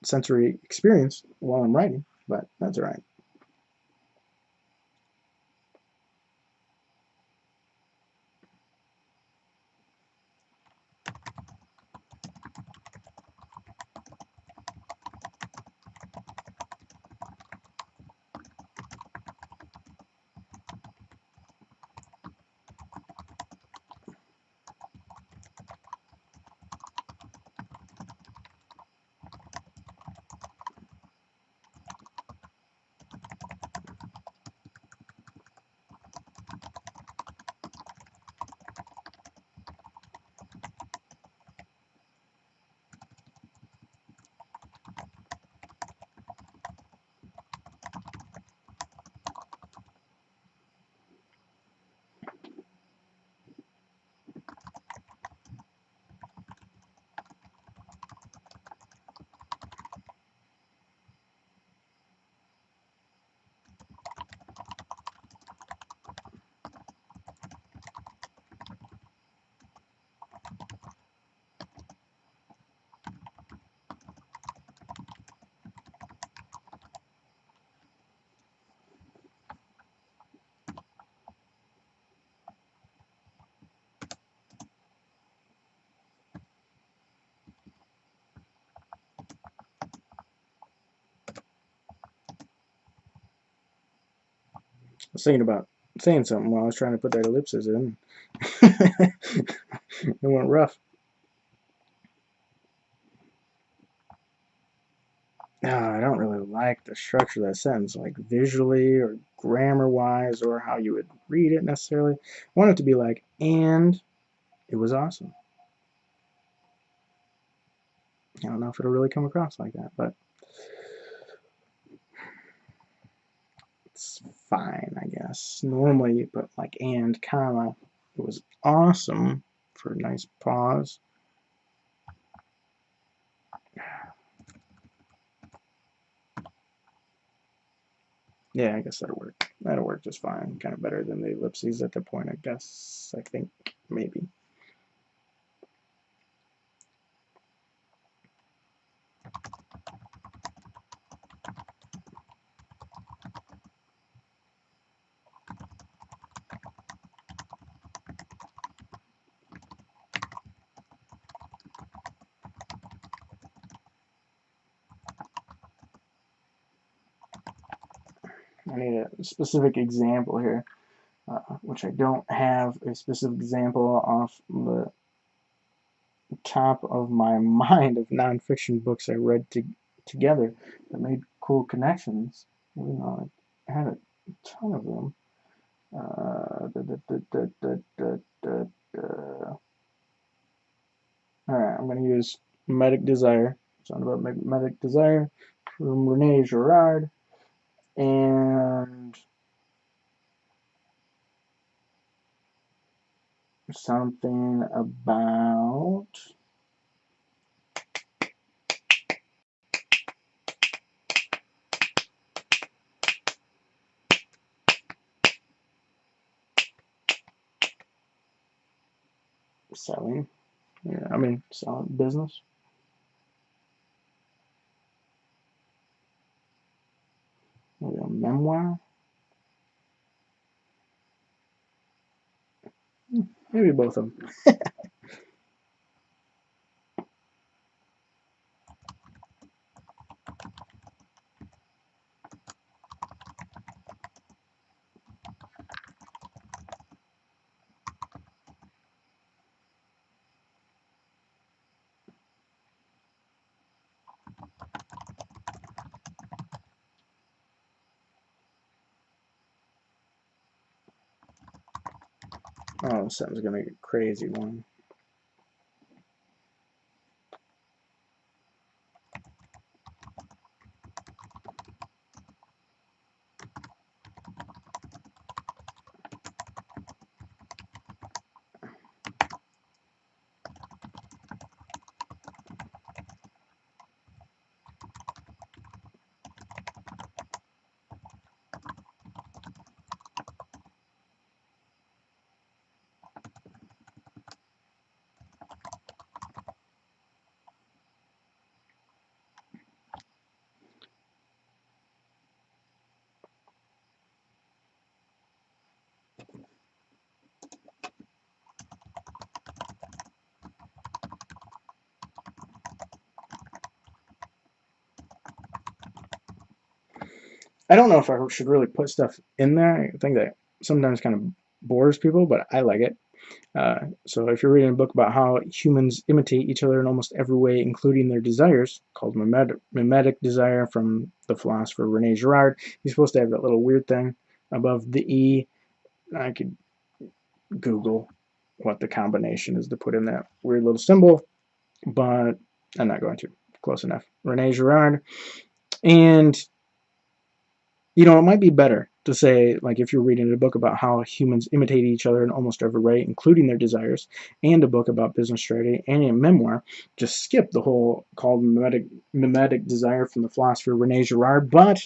sensory experience while I'm writing, but that's all right. was thinking about saying something while I was trying to put that ellipses in. It went rough. I don't really like the structure of that sentence, like visually or grammar-wise, or how you would read it necessarily. I want it to be like, and it was awesome. I don't know if it'll really come across like that, but it's fine, I guess. Normally you put like and, comma, it was awesome for a nice pause. Yeah, I guess that'll work. That'll work just fine. Kind of better than the ellipses at that point, I guess. I think, maybe. I need a specific example here, which I don't have a specific example off the top of my mind of nonfiction books I read together that made cool connections. You know, I had a ton of them. Alright, I'm going to use Mimetic Desire. Something about Mimetic Desire from Rene Girard. And something about selling. Yeah, I mean, selling business. Maybe a memoir. Maybe both of them. Oh, something's gonna get a crazy one. I don't know if I should really put stuff in there. I think that sometimes kind of bores people, but I like it. So if you're reading a book about how humans imitate each other in almost every way, including their desires, called Mimetic Desire from the philosopher Rene Girard, you're supposed to have that little weird thing above the E. I could Google what the combination is to put in that weird little symbol, but I'm not going to. Close enough. Rene Girard. And you know, it might be better to say, like, if you're reading a book about how humans imitate each other in almost every way, including their desires, and a book about business strategy, and a memoir, just skip the whole called mimetic desire from the philosopher Rene Girard. But,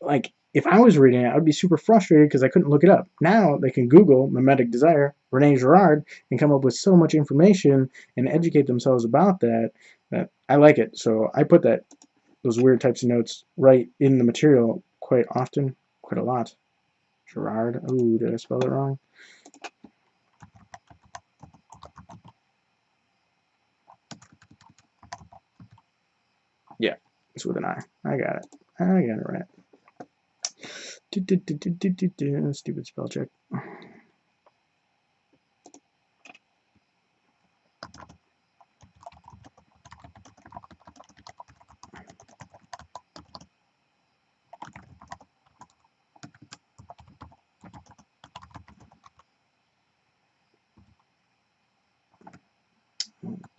like, if I was reading it, I'd be super frustrated because I couldn't look it up. Now they can Google mimetic desire, Rene Girard, and come up with so much information and educate themselves about that I like it. So I put those weird types of notes right in the material quite often, quite a lot. Gerard. Ooh, did I spell it wrong? Yeah, it's with an I. I got it. I got it right. Stupid spell check.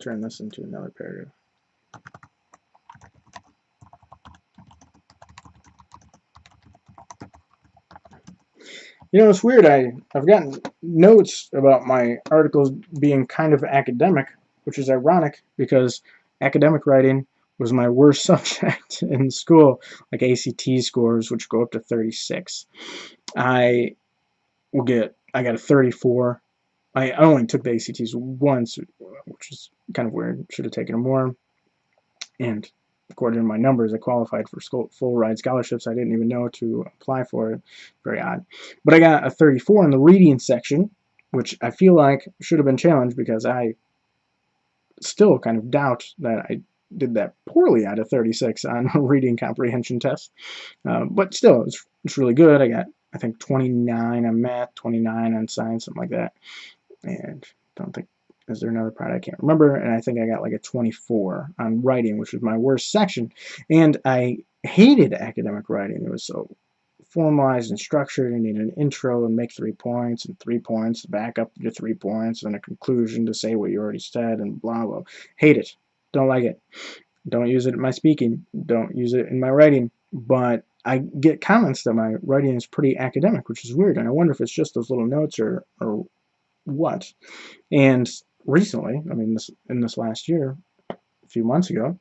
Turn this into another paragraph. You know, it's weird. I've gotten notes about my articles being kind of academic, which is ironic because academic writing was my worst subject in school, like ACT scores, which go up to 36. I I got a 34. I only took the ACTs once, which is kind of weird. Should have taken them more. And according to my numbers, I qualified for full ride scholarships. I didn't even know to apply for it. Very odd. But I got a 34 in the reading section, which I feel like should have been challenged because I still kind of doubt that I did that poorly out of 36 on a reading comprehension test. But still, it's really good. I got, I think, 29 on math, 29 on science, something like that. And don't think, is there another part I can't remember? And I think I got like a 24 on writing, which was my worst section. And I hated academic writing. It was so formalized and structured. You need an intro and make 3 points, and 3 points, back up your 3 points, and a conclusion to say what you already said, and blah, blah. Hate it. Don't like it. Don't use it in my speaking. Don't use it in my writing. But I get comments that my writing is pretty academic, which is weird. And I wonder if it's just those little notes or what. And recently, I mean, in this last year, a few months ago,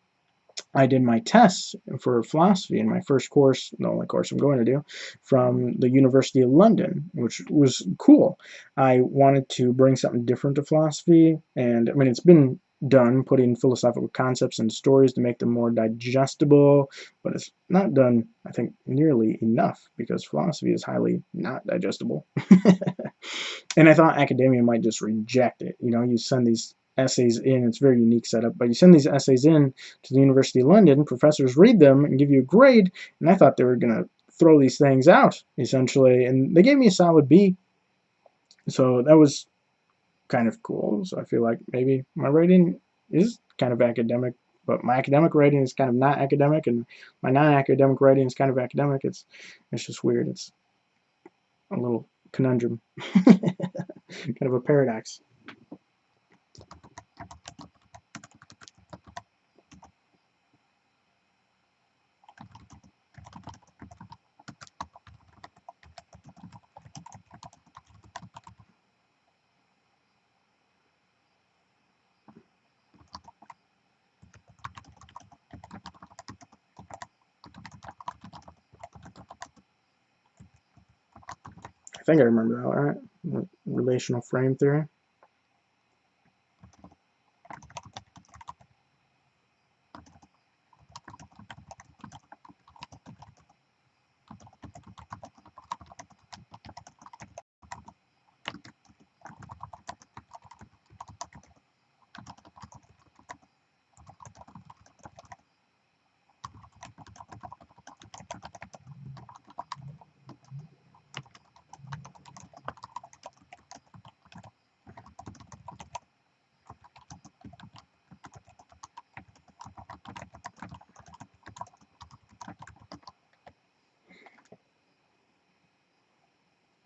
I did my tests for philosophy in my first course, the only course I'm going to do, from the University of London, which was cool. I wanted to bring something different to philosophy, and I mean, it's been done, putting philosophical concepts into stories to make them more digestible, but it's not done, I think, nearly enough because philosophy is highly not digestible. And I thought academia might just reject it. You know, you send these essays in, it's a very unique setup, but you send these essays in to the University of London, professors read them and give you a grade, and I thought they were going to throw these things out, essentially, and they gave me a solid B. So that was kind of cool. So I feel like maybe my writing is kind of academic, but my academic writing is kind of not academic, and my non-academic writing is kind of academic. It's just weird. It's a little conundrum. Kind of a paradox. I think I remember that, right? Relational frame theory.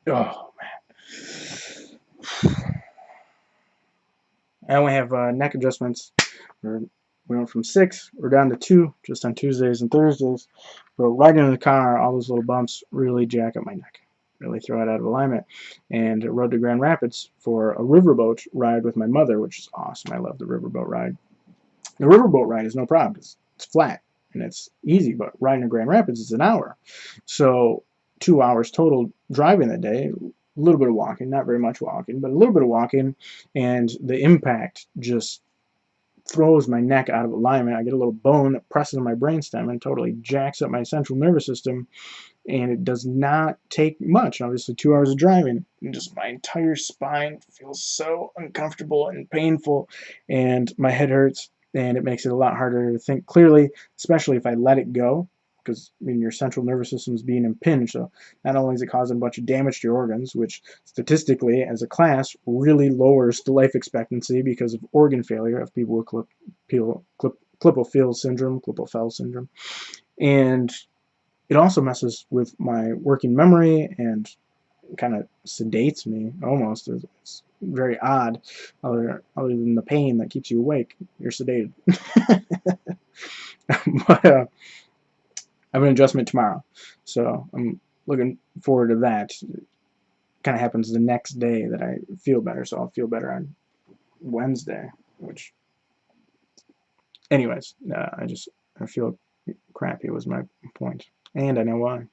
Oh, I only have neck adjustments. We went from 6, we're down to 2, just on Tuesdays and Thursdays. But riding in the car, all those little bumps really jack up my neck, really throw it out of alignment. And I rode to Grand Rapids for a riverboat ride with my mother, which is awesome. I love the riverboat ride. The riverboat ride is no problem. It's flat and it's easy, but riding to Grand Rapids is an hour. So 2 hours total driving that day, a little bit of walking, not very much walking, but a little bit of walking, and the impact just throws my neck out of alignment. I get a little bone that presses on my brainstem and totally jacks up my central nervous system, and it does not take much. Obviously, 2 hours of driving, and just my entire spine feels so uncomfortable and painful, and my head hurts, and it makes it a lot harder to think clearly, especially if I let it go. because I mean your central nervous system is being impinged. So not only is it causing a bunch of damage to your organs, which statistically, as a class, really lowers the life expectancy because of organ failure of people with Klippel-Feil syndrome, and it also messes with my working memory and kind of sedates me almost. It's very odd. Other than the pain that keeps you awake, you're sedated. But I have an adjustment tomorrow, so I'm looking forward to that. It kind of happens the next day that I feel better, so I'll feel better on Wednesday. Which, anyways, I feel crappy was my point, and I know why.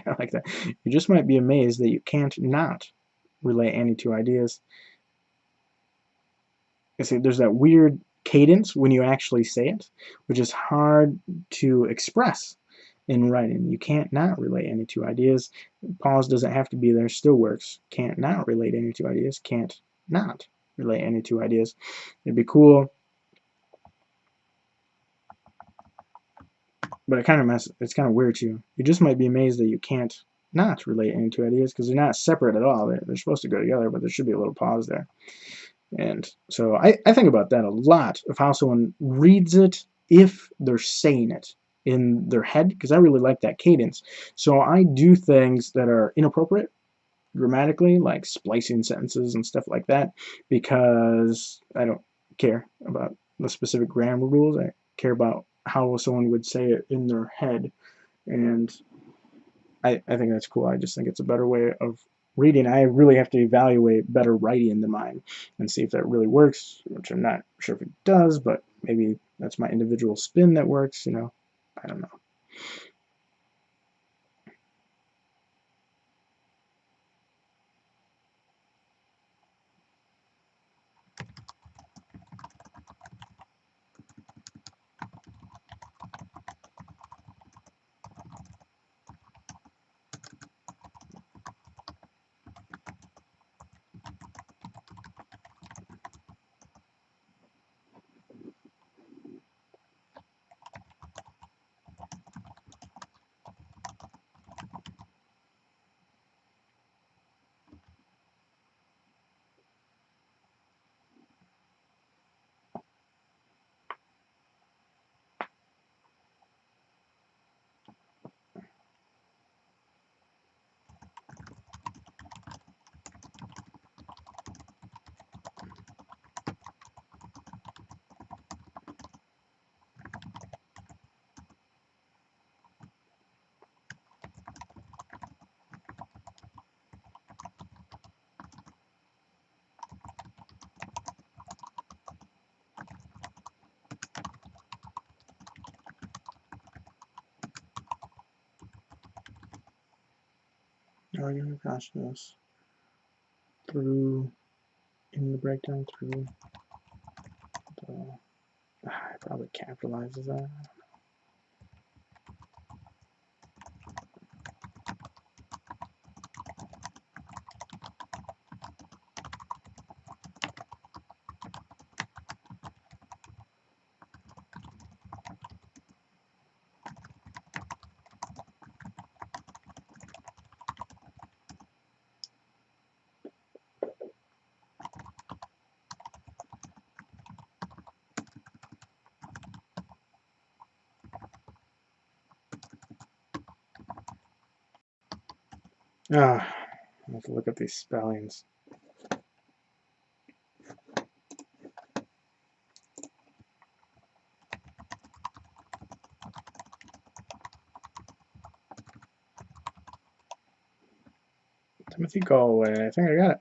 I like that. You just might be amazed that you can't not relate any two ideas. I see there's that weird cadence when you actually say it, which is hard to express in writing. You can't not relate any two ideas. Pause doesn't have to be there, still works. Can't not relate any two ideas. Can't not relate any two ideas. It'd be cool, but it's kind of weird too. You just might be amazed that you can't not relate any two ideas because they're not separate at all. They're supposed to go together, but there should be a little pause there. And so I think about that a lot, of how someone reads it if they're saying it in their head, because I really like that cadence. So I do things that are inappropriate grammatically, like splicing sentences and stuff like that, because I don't care about the specific grammar rules. I care about how someone would say it in their head. And I think that's cool. I just think it's a better way of reading. I really have to evaluate better writing than mine and see if that really works, which I'm not sure if it does, but maybe that's my individual spin that works, I don't know. Argument process through in the breakdown through the it probably capitalizes that. I have to look at these spellings. Timothy Galway, I think I got it.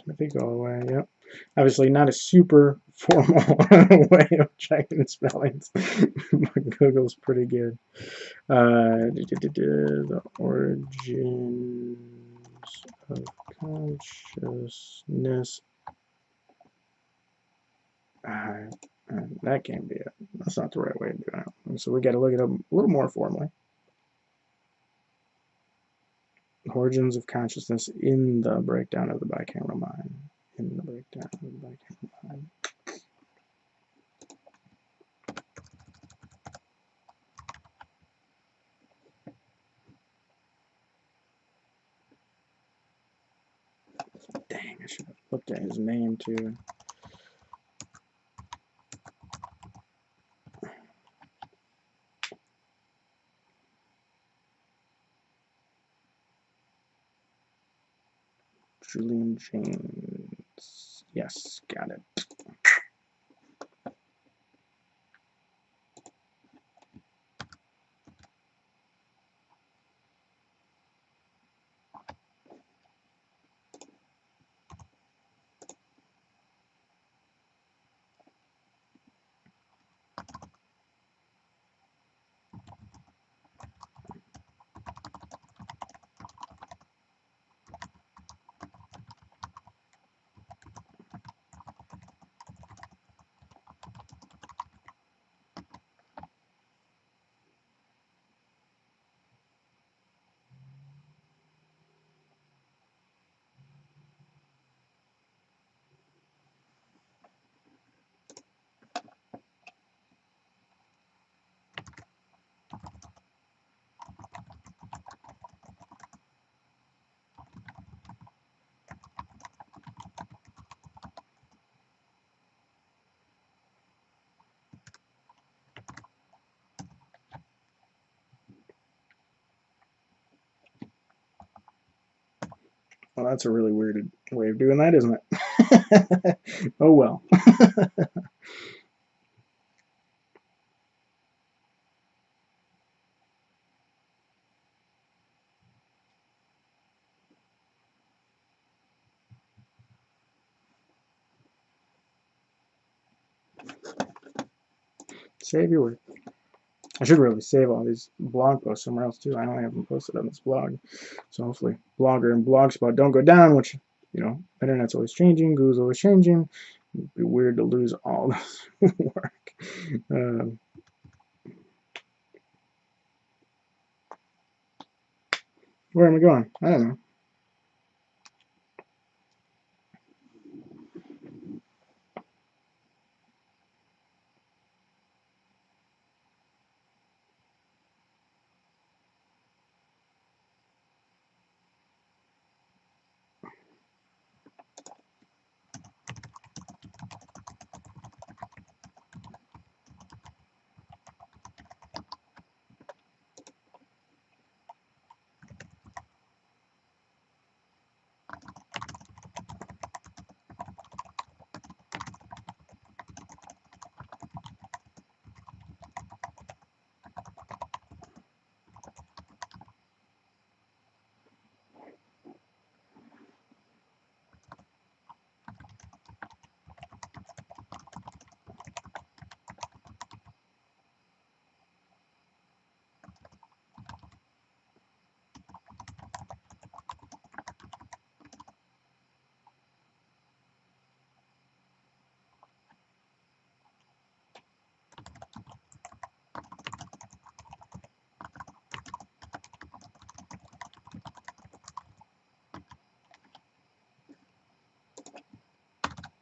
Timothy Galway, yep. Obviously not a super formal way of checking spellings, but Google's pretty good. The origins of consciousness. That can't be it. That's not the right way of doing it. So we got to look it up a little more formally. Origins of consciousness in the breakdown of the bicameral mind. In the breakdown of the bicameral mind. Dang, I should have looked at his name too. Julian James. Yes, got it. Well, that's a really weird way of doing that, isn't it? Oh well. Save your work. I should really save all these blog posts somewhere else too. I only have them posted on this blog. So hopefully Blogger and Blogspot don't go down, which, you know, internet's always changing, Google's always changing. It'd be weird to lose all this work. Where am I going? I don't know.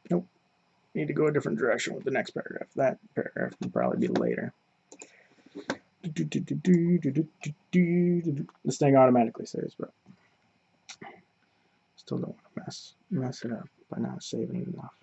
Nope. Need to go a different direction with the next paragraph. That paragraph can probably be later. This thing automatically saves, but still don't want to mess it up by not saving enough.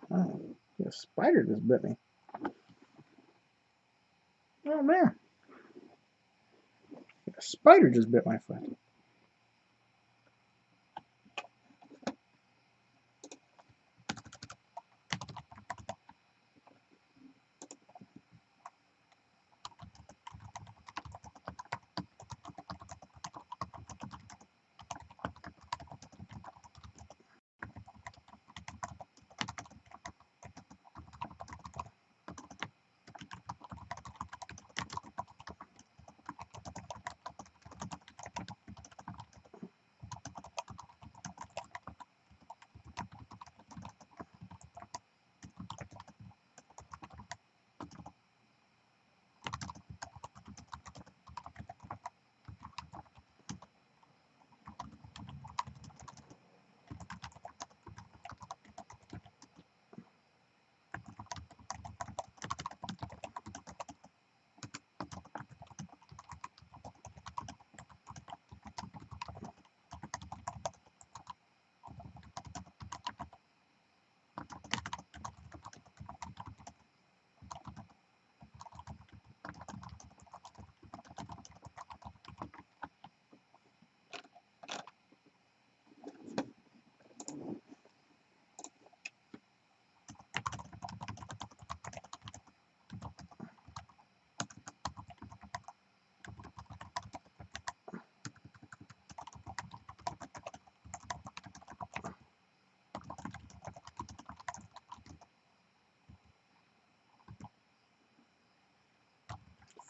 Oh, a spider just bit me. Oh man, a spider just bit my foot.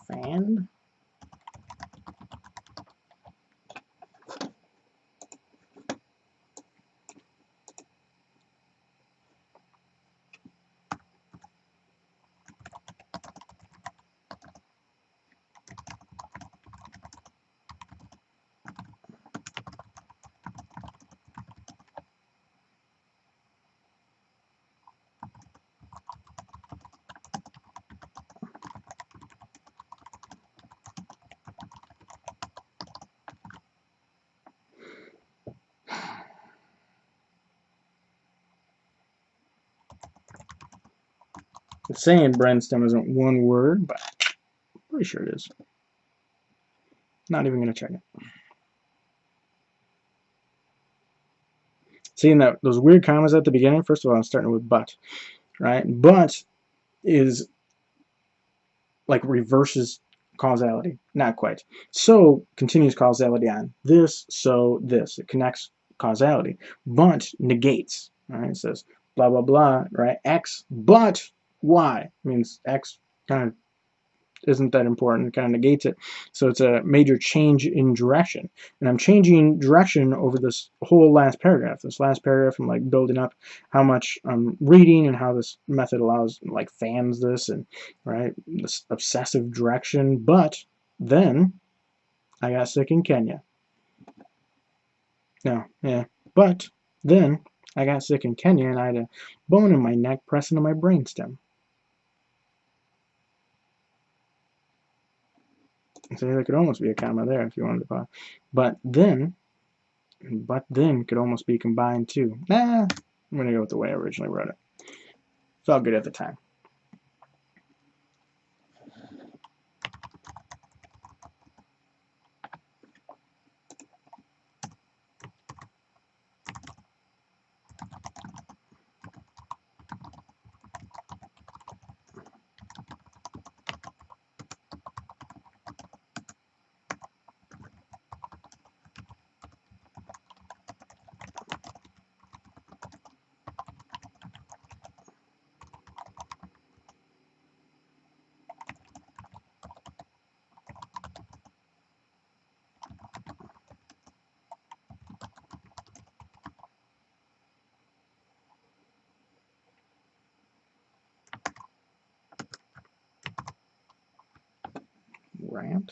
Fan. It's saying brainstem isn't one word, but I'm pretty sure it is. Not even going to check it. Seeing that those weird commas at the beginning, first of all, I'm starting with but, right? But is like reverses causality. Not quite. So continues causality on this, so this. It connects causality. But negates. Right? It says blah, blah, blah, right? X, but Y. Means X kind of isn't that important, kind of negates it. So it's a major change in direction. And I'm changing direction over this whole last paragraph. This last paragraph, I'm like building up how much I'm reading and how this method allows, like, fans this and, right, this obsessive direction. But then I got sick in Kenya. No, yeah. But then I got sick in Kenya and I had a bone in my neck pressing to my brainstem. So there could almost be a comma there if you wanted to pause. But then could almost be combined too. Nah, I'm going to go with the way I originally wrote it. Felt good at the time. Rant.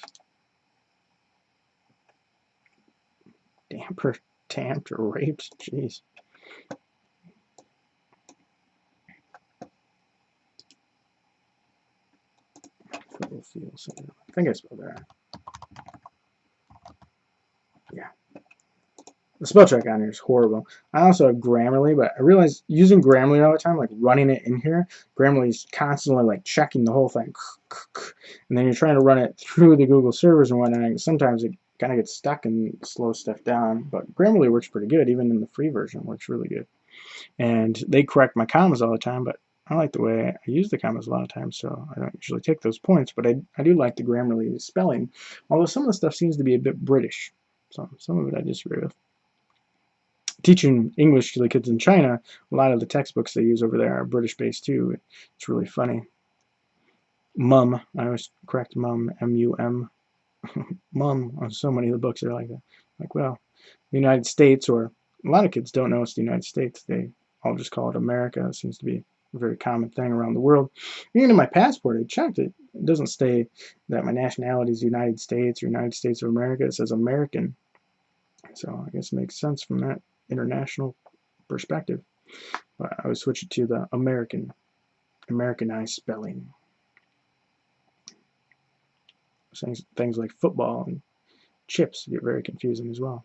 Damper, tamped, or raped. Jeez. I think I spelled that right. Yeah. The spell check on here is horrible. I also have Grammarly, but I realize using Grammarly all the time, like running it in here, Grammarly is constantly like checking the whole thing. And then you're trying to run it through the Google servers and whatnot, and sometimes it kind of gets stuck and slows stuff down. But Grammarly works pretty good, even in the free version, it works really good. And they correct my commas all the time, but I like the way I use the commas a lot of times, so I don't usually take those points. But I do like the Grammarly spelling, although some of the stuff seems to be a bit British. So some of it I disagree with. Teaching English to the kids in China, a lot of the textbooks they use over there are British-based too. It's really funny. Mum, I always correct mum, M-U-M. Mum, on so many of the books are like that. Like, well, the United States, or a lot of kids don't know it's the United States. They all just call it America. It seems to be a very common thing around the world. Even in my passport, I checked it. It doesn't say that my nationality is United States or United States of America. It says American. So I guess it makes sense from that international perspective. But I would switch it to the Americanized spelling. Things like football and chips get very confusing as well.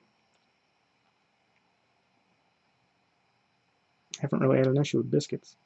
I haven't really had an issue with biscuits.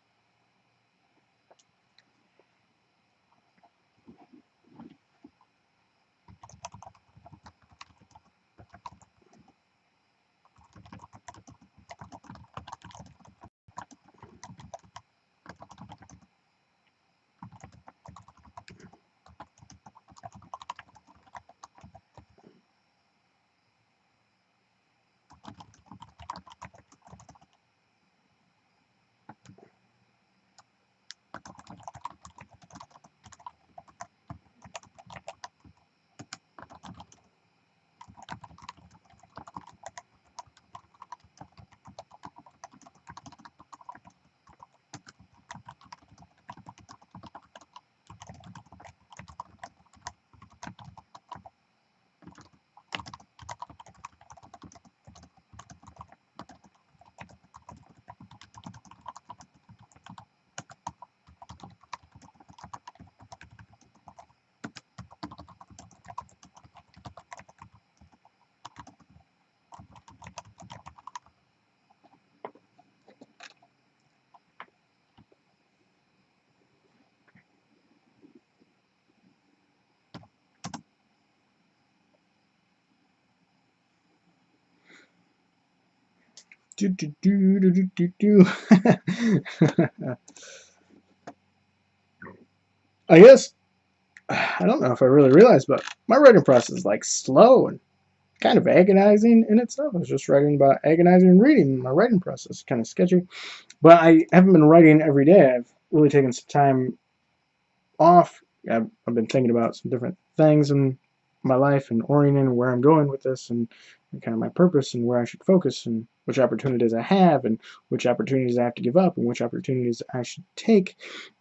Do, do, do, do, do, do, do. I guess, I don't know if I really realized, but my writing process is like slow and kind of agonizing in itself. I was just writing about agonizing and reading. My writing process is kind of sketchy. But I haven't been writing every day. I've really taken some time off. I've been thinking about some different things in my life and orienting where I'm going with this and kind of my purpose and where I should focus and which opportunities I have and which opportunities I have to give up and which opportunities I should take.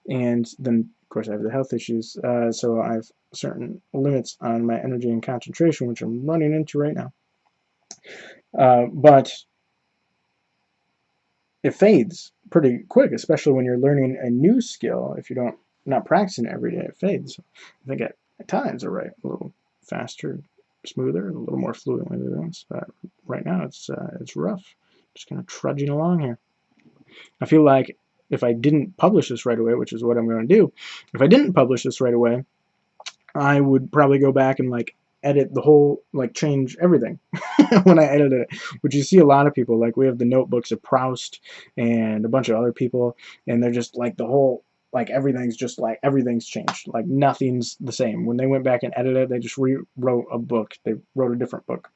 And then, of course, I have the health issues. So I have certain limits on my energy and concentration, which I'm running into right now. But it fades pretty quick, especially when you're learning a new skill. If you don't not practicing it every day, it fades. I think at times I write a little faster, smoother, and a little more fluently than this. But right now it's rough. Just kind of trudging along here. I feel like if I didn't publish this right away, which is what I'm going to do, if I didn't publish this right away, I would probably go back and like edit the whole, like change everything when I edited it, which you see a lot of people, like we have the notebooks of Proust and a bunch of other people, and they're just like the whole, like everything's just like, everything's changed, like nothing's the same. When they went back and edited, they just rewrote a book, they wrote a different book.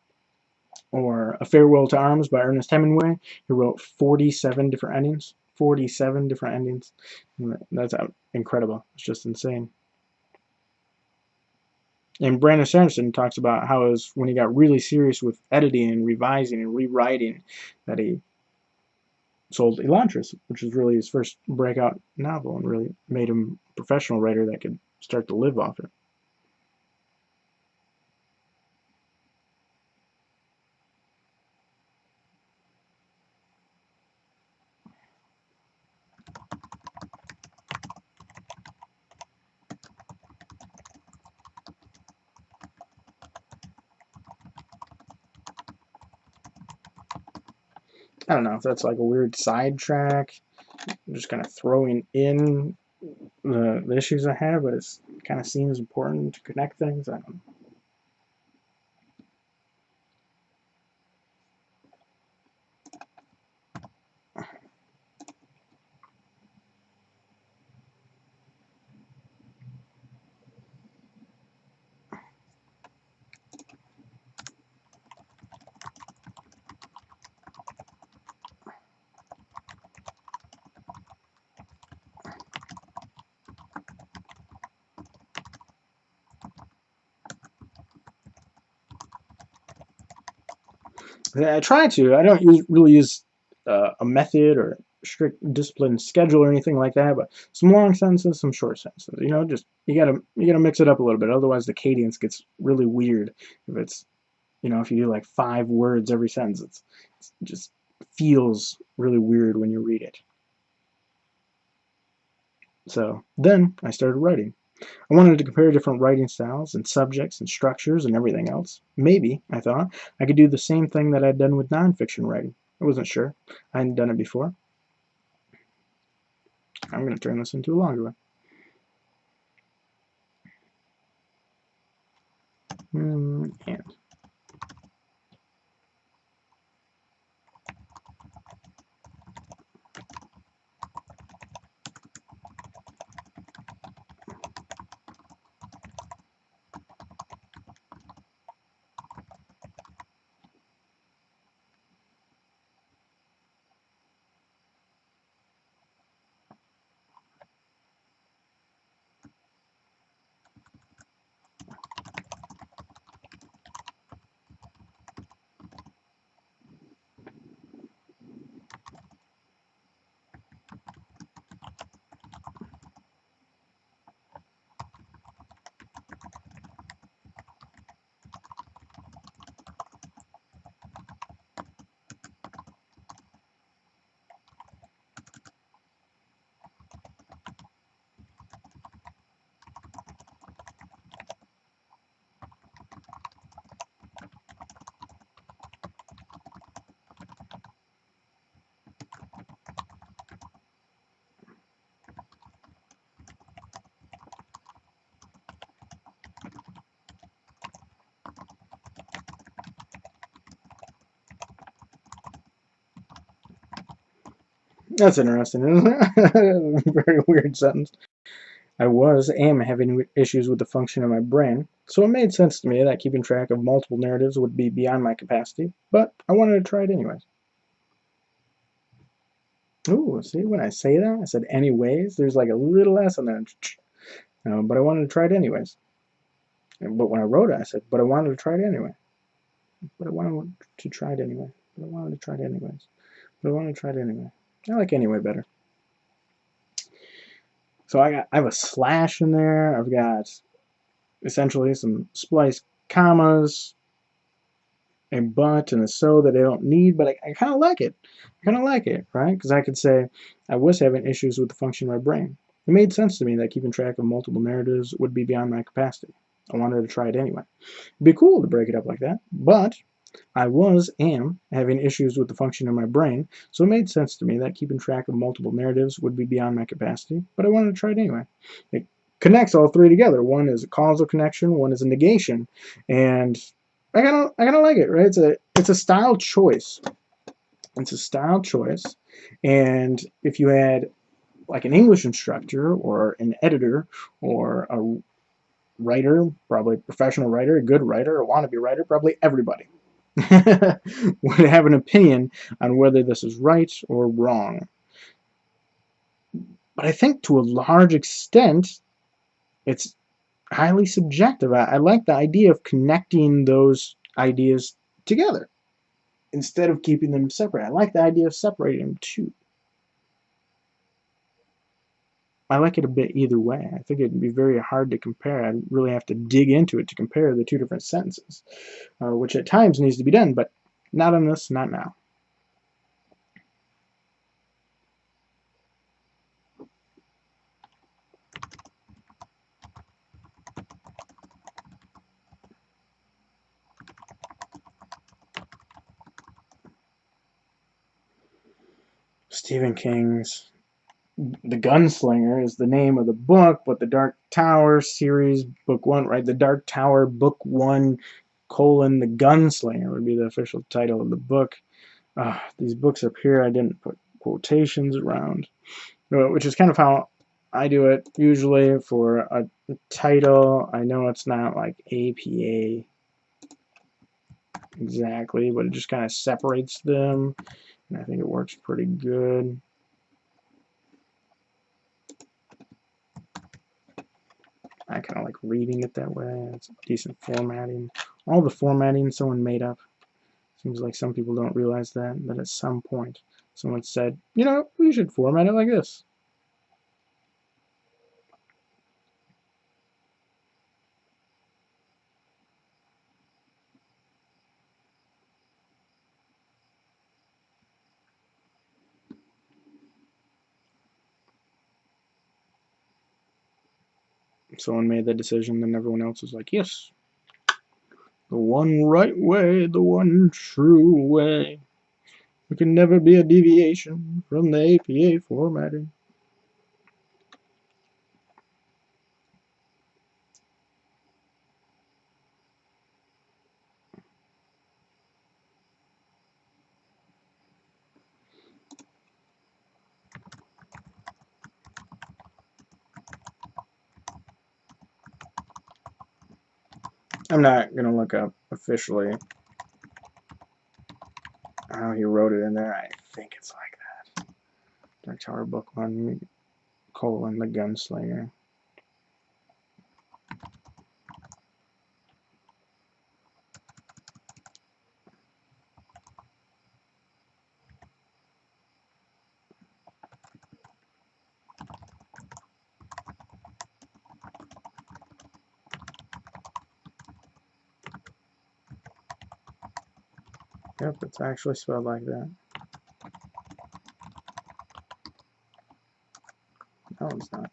Or A Farewell to Arms by Ernest Hemingway, who wrote 47 different endings. 47 different endings. That's incredible. It's just insane. And Brandon Sanderson talks about how it was when he got really serious with editing and revising and rewriting that he sold Elantris, which was really his first breakout novel and really made him a professional writer that could start to live off it. I don't know if that's like a weird sidetrack, just kind of throwing in the issues I have, but it kind of seems important to connect things. I don't know. I try to. I don't really use a method or strict disciplined schedule or anything like that. But some long sentences, some short sentences. You know, just you gotta mix it up a little bit. Otherwise, the cadence gets really weird. If it's if you do like 5 words every sentence, it just feels really weird when you read it. So then I started writing. I wanted to compare different writing styles and subjects and structures and everything else. Maybe, I thought, I could do the same thing that I'd done with nonfiction writing. I wasn't sure. I hadn't done it before. I'm going to turn this into a longer one. And That's interesting, isn't it? Very weird sentence. Am having issues with the function of my brain, so it made sense to me that keeping track of multiple narratives would be beyond my capacity, but I wanted to try it anyways. Ooh, see, when I say that, I said anyways, there's like a little S on there. But I wanted to try it anyways. But when I wrote it, I said, but I wanted to try it anyway. But I wanted to try it anyway. But I wanted to try it anyways. But I wanted to try it anyway. I like anyway better. So I have a slash in there. I've got essentially some spliced commas, a but and a so that I don't need, but I kind of like it. I kind of like it, right? Because I could say I was having issues with the function of my brain. It made sense to me that keeping track of multiple narratives would be beyond my capacity. I wanted to try it anyway. It'd be cool to break it up like that, but am having issues with the function of my brain, so it made sense to me that keeping track of multiple narratives would be beyond my capacity, but I wanted to try it anyway. It connects all three together. One is a causal connection, one is a negation, and I kind of like it, right? It's a style choice. It's a style choice, and if you had like an English instructor or an editor or a writer, probably a professional writer, a good writer, a wannabe writer, probably everybody would have an opinion on whether this is right or wrong. But I think to a large extent, it's highly subjective. I like the idea of connecting those ideas together instead of keeping them separate. I like the idea of separating them too. I like it a bit either way. I think it'd be very hard to compare. I'd really have to dig into it to compare the two different sentences, which at times needs to be done, but not on this, not now. Stephen King's The Gunslinger is the name of the book, but the Dark Tower series, book one, right? The Dark Tower, book one, colon, The Gunslinger would be the official title of the book. These books up here, I didn't put quotations around, which is kind of how I do it usually for a title. I know it's not like APA exactly, but it just kind of separates them, and I think it works pretty good. I kind of like reading it that way. It's decent formatting. All the formatting someone made up. Seems like some people don't realize that at some point someone said, you know, we should format it like this. Someone made the decision, then everyone else was like, yes, the one right way, the one true way. There can never be a deviation from the APA formatting. I'm not going to look up officially how he wrote it in there. I think it's like that. Dark Tower Book 1, colon, The Gunslinger. Yep, it's actually spelled like that. No, it's not.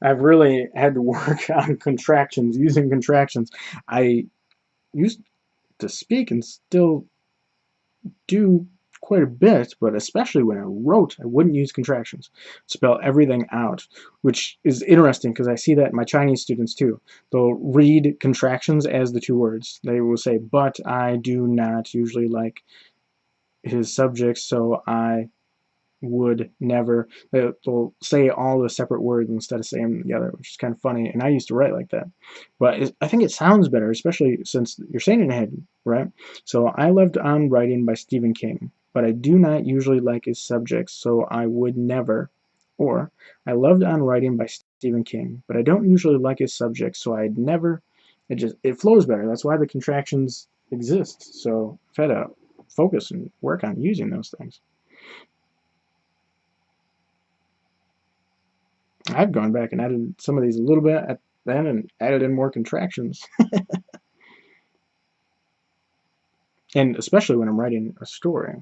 I've really had to work on contractions, using contractions. I used to speak and still do quite a bit, but especially when I wrote, I wouldn't use contractions. Spell everything out, which is interesting because I see that in my Chinese students too. They'll read contractions as the two words. They will say, but I do not usually like his subjects, so I would never. They'll say all the separate words instead of saying them together, which is kind of funny. And I used to write like that, but I think it sounds better, especially since you're saying it ahead, right? So I loved On Writing by Stephen King, but I do not usually like his subjects, so I would never. Or I loved On Writing by Stephen King, but I don't usually like his subjects, so I'd never. It flows better. That's why the contractions exist. So I've had to focus and work on using those things. I've gone back and added some of these a little bit at then and added in more contractions. And especially when I'm writing a story.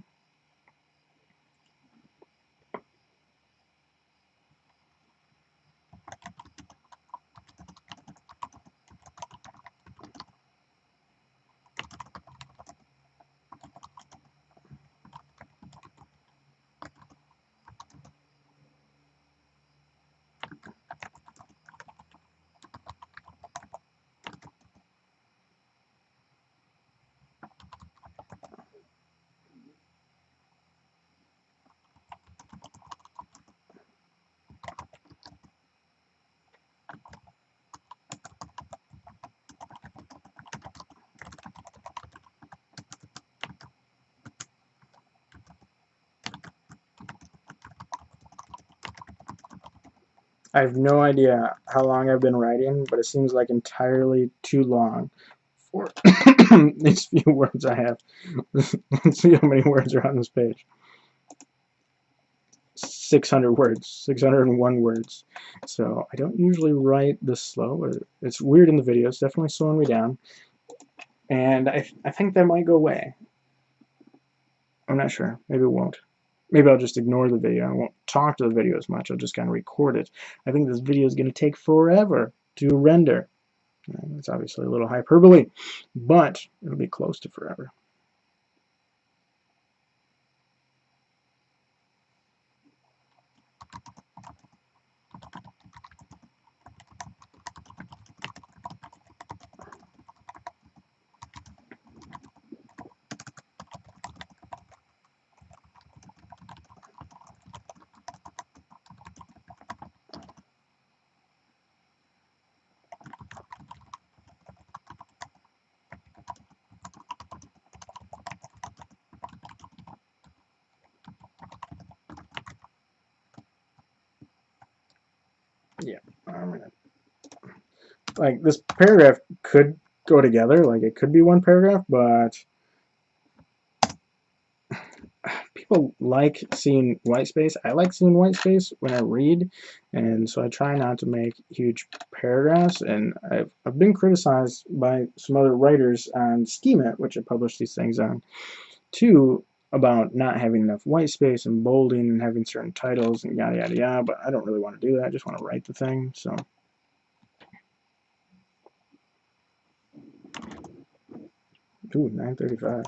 I have no idea how long I've been writing, but it seems like entirely too long for these few words I have. Let's see how many words are on this page. 600 words, 601 words. So I don't usually write this slow. It's weird in the video. It's definitely slowing me down. And I think that might go away. I'm not sure. Maybe it won't. Maybe I'll just ignore the video. I won't talk to the video as much. I'll just kind of record it. I think this video is going to take forever to render. It's obviously a little hyperbole, but it'll be close to forever. Yeah, I'm gonna, like, this paragraph could go together, like it could be one paragraph, but people like seeing white space. I like seeing white space when I read, and so I try not to make huge paragraphs. And I've been criticized by some other writers on Schema, which I publish these things on, too, about not having enough white space and bolding and having certain titles and yada yada yada. But I don't really want to do that. I just want to write the thing. So. Ooh, 9:35.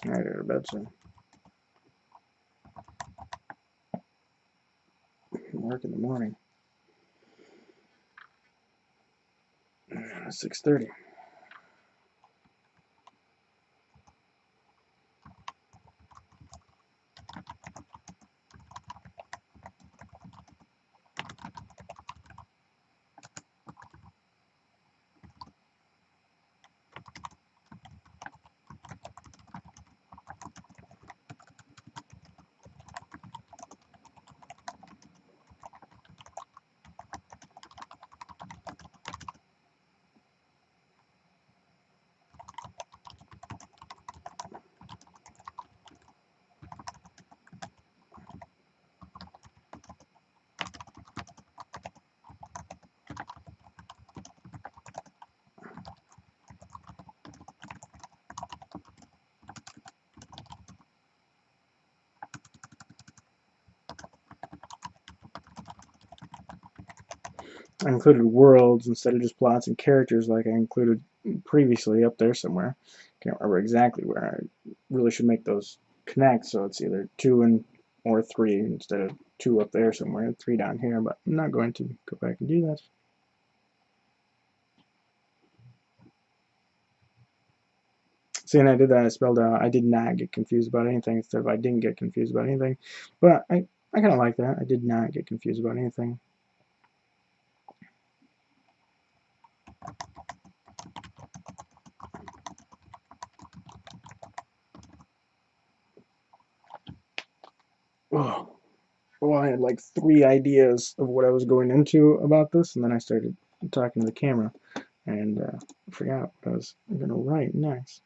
I gotta go to bed soon. Work in the morning. 6:30. I included worlds instead of just plots and characters like I included previously up there somewhere. Can't remember exactly where. I really should make those connect so it's either 2 and or 3 instead of 2 up there somewhere and 3 down here, but I'm not going to go back and do that. See, and I did that, I spelled out, I did not get confused about anything instead of I didn't get confused about anything. But I kind of like that. I did not get confused about anything. Oh, well, I had like 3 ideas of what I was going into about this, and then I started talking to the camera, and I forgot what I was going to write next.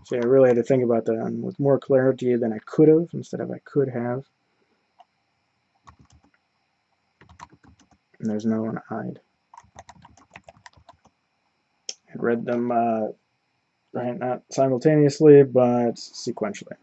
So I really had to think about that with more clarity than I could have instead of I could have. And there's no one I'd. I'd read them, right, not simultaneously, but sequentially.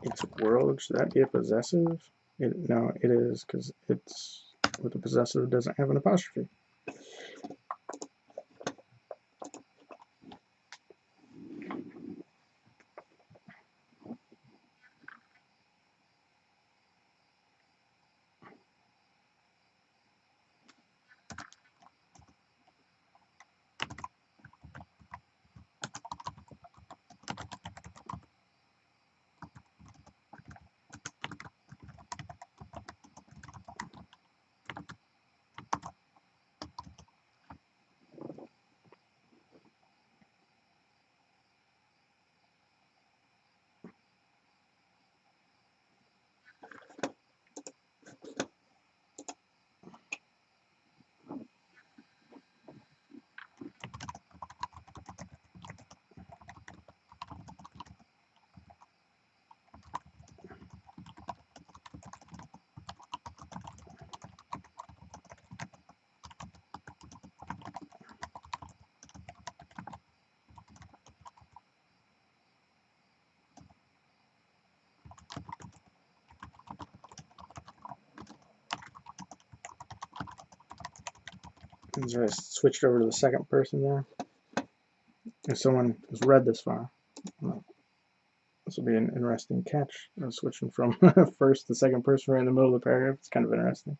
It's world, should that be a possessive? No, it is, because it's with a possessive doesn't have an apostrophe. So I switched over to the second person there. If someone has read this far, well, this will be an interesting catch. Switching from first to second person right in the middle of the paragraph. It's kind of interesting.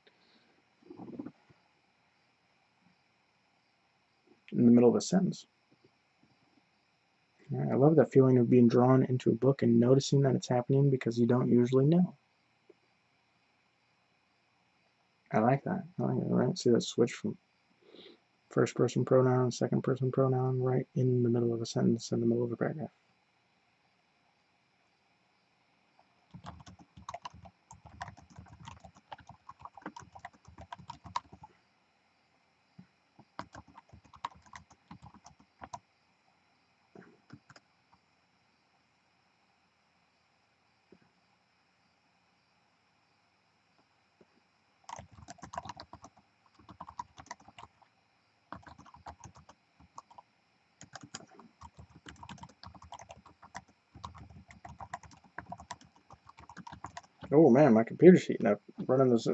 In the middle of a sentence. I love that feeling of being drawn into a book and noticing that it's happening because you don't usually know. I like that. I like it, right? See that switch from first person pronoun, second person pronoun, right in the middle of a sentence, in the middle of a paragraph. Oh man, my computer's heating up. Running this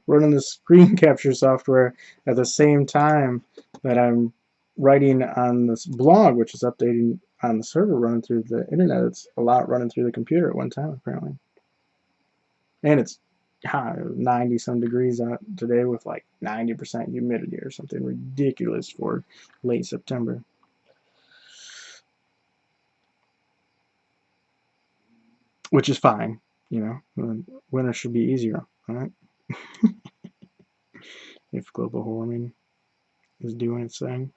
running the screen capture software at the same time that I'm writing on this blog, which is updating on the server running through the internet. It's a lot running through the computer at one time apparently. And it's 90 some degrees out today with like 90% humidity or something ridiculous for late September. Which is fine, you know. Winter should be easier, right? If global warming is doing its thing.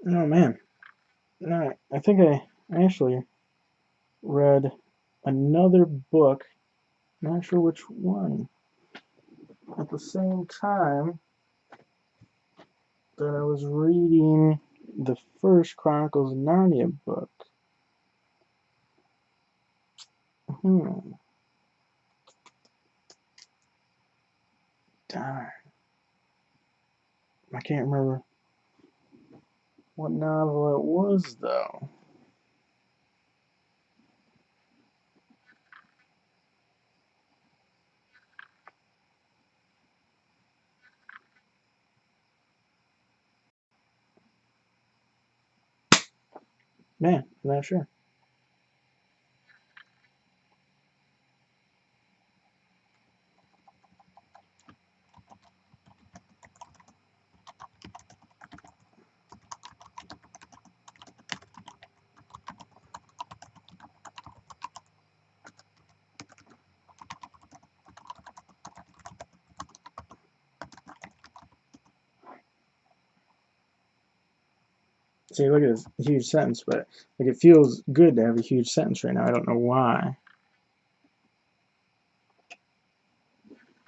Oh man, no, I think I actually read another book, not sure which one, at the same time that I was reading the first Chronicles of Narnia book. Hmm, darn, I can't remember what novel it was though. Man, I'm not sure. See, look at this huge sentence, but like it feels good to have a huge sentence right now. I don't know why,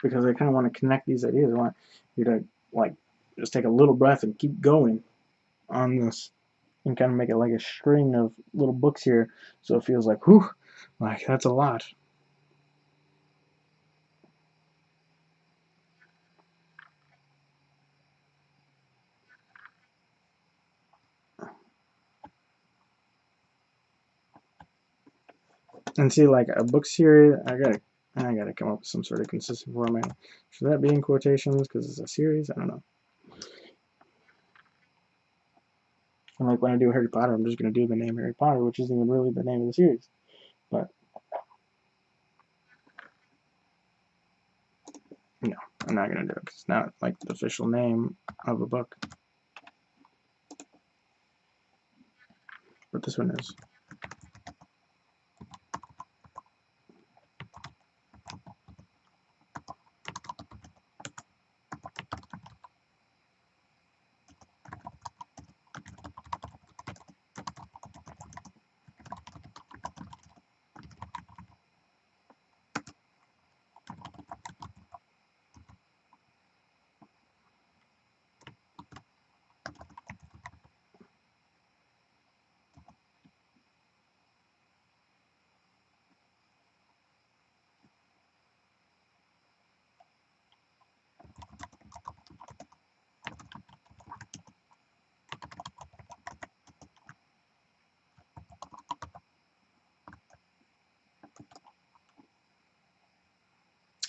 because I kind of want to connect these ideas. I want you to like just take a little breath and keep going on this, and kind of make it like a string of little books here, so it feels like whew, like that's a lot. And see, like a book series, I gotta come up with some sort of consistent format. Should that be in quotations because it's a series? I don't know. And like when I do Harry Potter, I'm just gonna do the name Harry Potter, which isn't even really the name of the series. But no, I'm not gonna do it because it's not like the official name of a book. But this one is.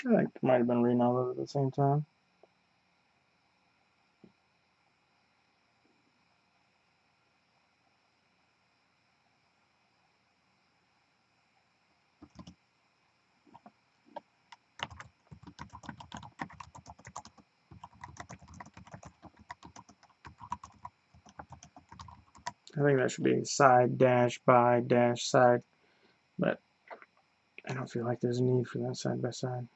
I think I might have been reading all those at the same time. I think that should be side dash by dash side, but I don't feel like there's a need for that side by side.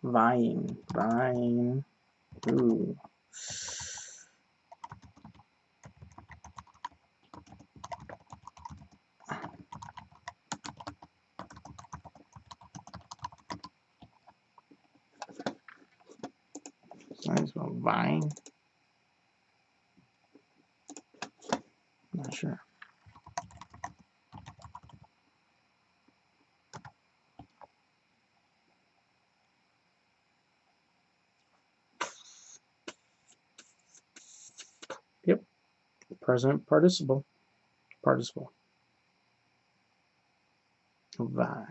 Vying, vying. Ooh. Might as well vying. Not sure. Yep. Present participle. Participle. Vi.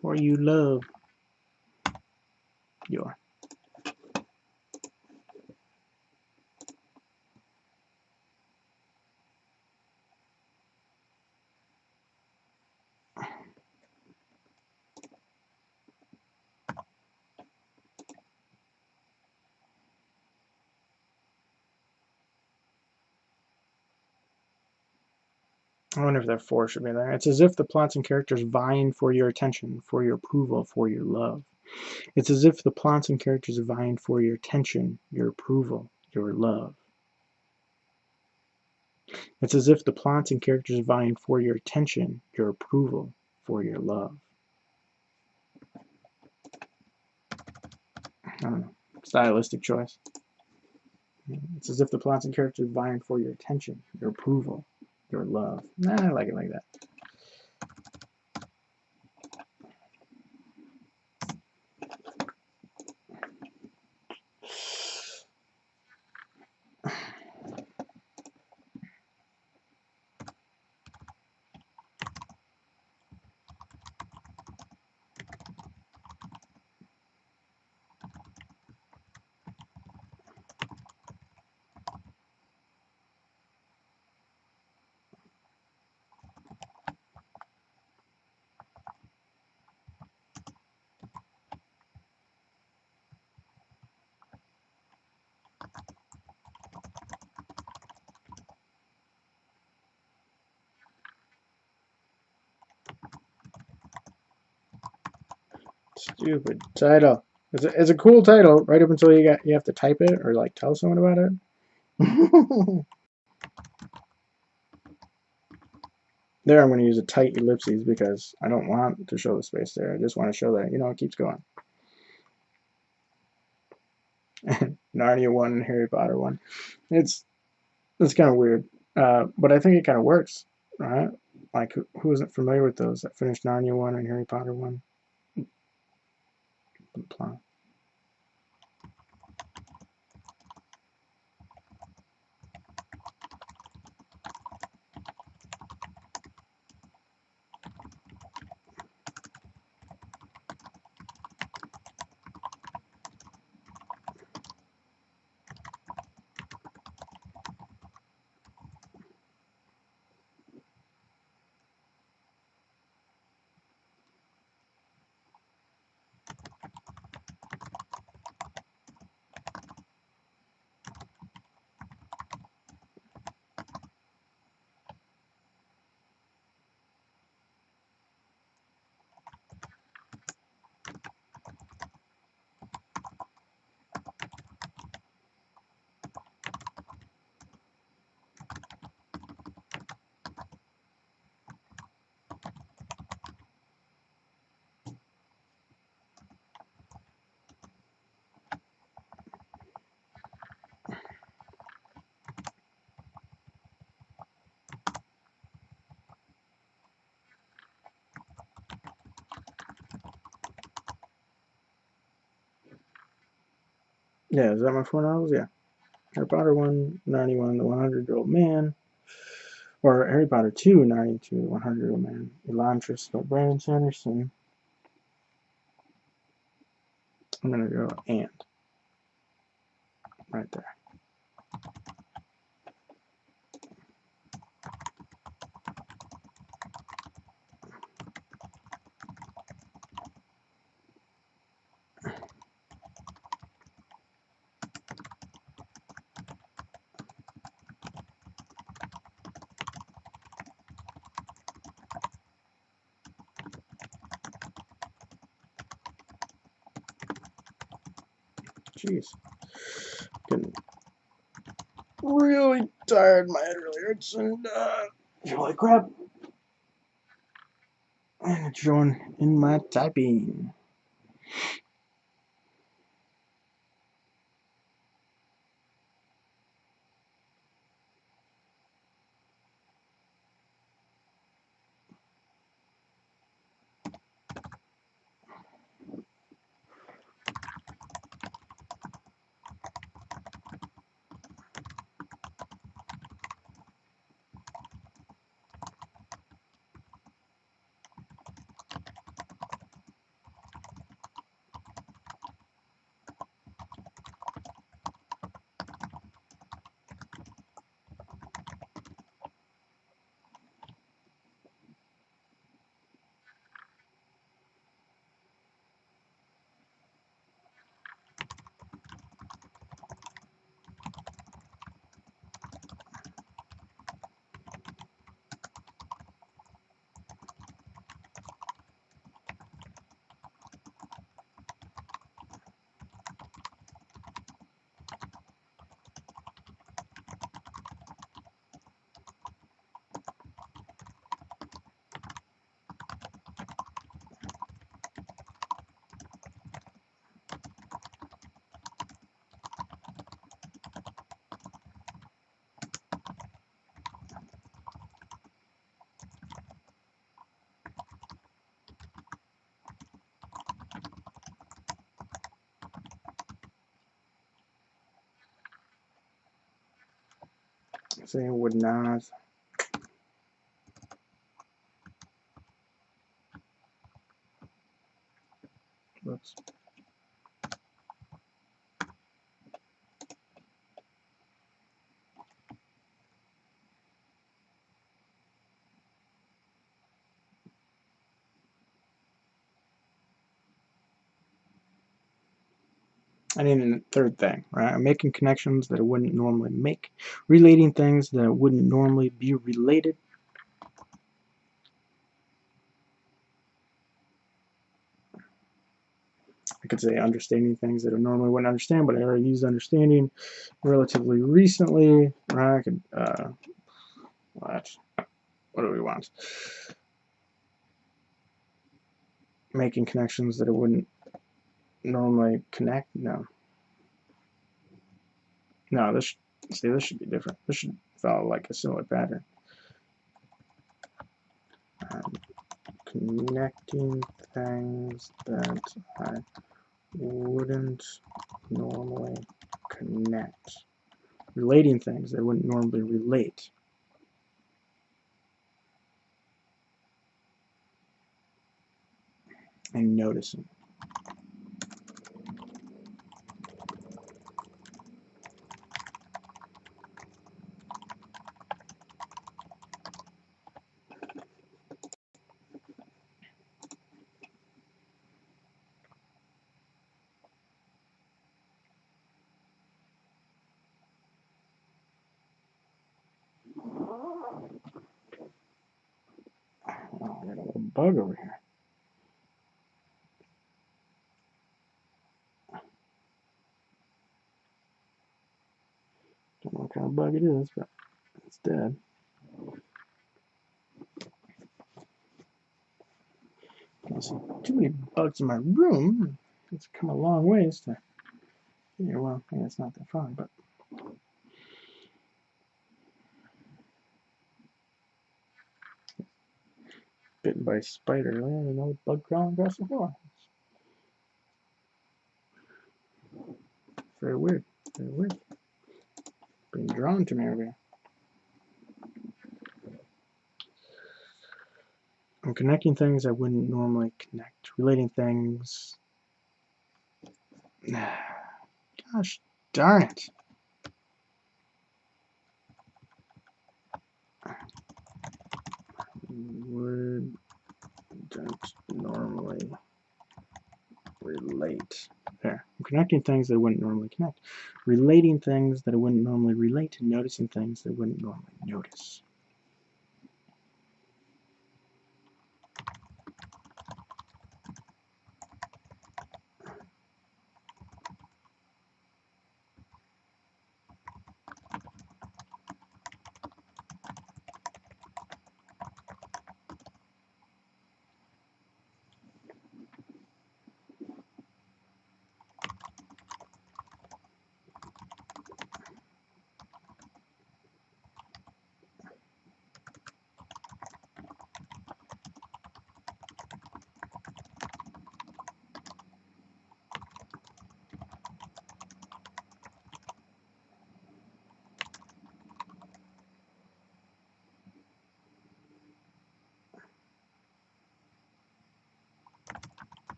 For you love your. I wonder if that for should be there. It's as if the plots and characters vying for your attention, for your approval, for your love. It's as if the plots and characters are vying for your attention, your approval, your love. It's as if the plots and characters are vying for your attention, your approval, for your love. I don't know. Stylistic choice. It's as if the plots and characters are vying for your attention, your approval, your love. Nah, I like it like that. Stupid title. It's a cool title right up until you have to type it or like tell someone about it. There I'm going to use a tight ellipses because I don't want to show the space there. I just want to show that, it keeps going. Narnia 1 and Harry Potter 1. It's kind of weird, but I think it kind of works, right? Like, who isn't familiar with those that finished Narnia 1 and Harry Potter 1? Plot. Yeah, is that my 4 novels? Yeah. Harry Potter 1, 91, The 100-Year-Old Man. Or Harry Potter 2, 92, The 100-Year-Old Man. Elantris by Brandon Sanderson. I'm going to go and. Right there. Jeez. Getting really tired. My head really hurts and feel like crap. And it's showing in my typing. Saying would not. Whoops. I need a third thing, right? I'm making connections that I wouldn't normally make, relating things that wouldn't normally be related. I could say understanding things that I normally wouldn't understand, but I already used understanding relatively recently. Right? I could, what do we want? Making connections that I wouldn't normally connect? No. No, this should be different. This should follow like a similar pattern. Connecting things that I wouldn't normally connect. Relating things that I wouldn't normally relate. And noticing. Oh, I got a little bug over here. Don't know what kind of bug it is, but it's dead. I see too many bugs in my room. It's come a long ways to. Yeah, well, yeah, it's not that fun, but. Bitten by a spider. Another bug crawling across the floor. very weird. Very weird. Being drawn to me over here. I'm connecting things I wouldn't normally connect. Relating things. Gosh darn it. Wouldn't normally relate. There. I'm connecting things that I wouldn't normally connect. Relating things that I wouldn't normally relate, and noticing things that I wouldn't normally notice.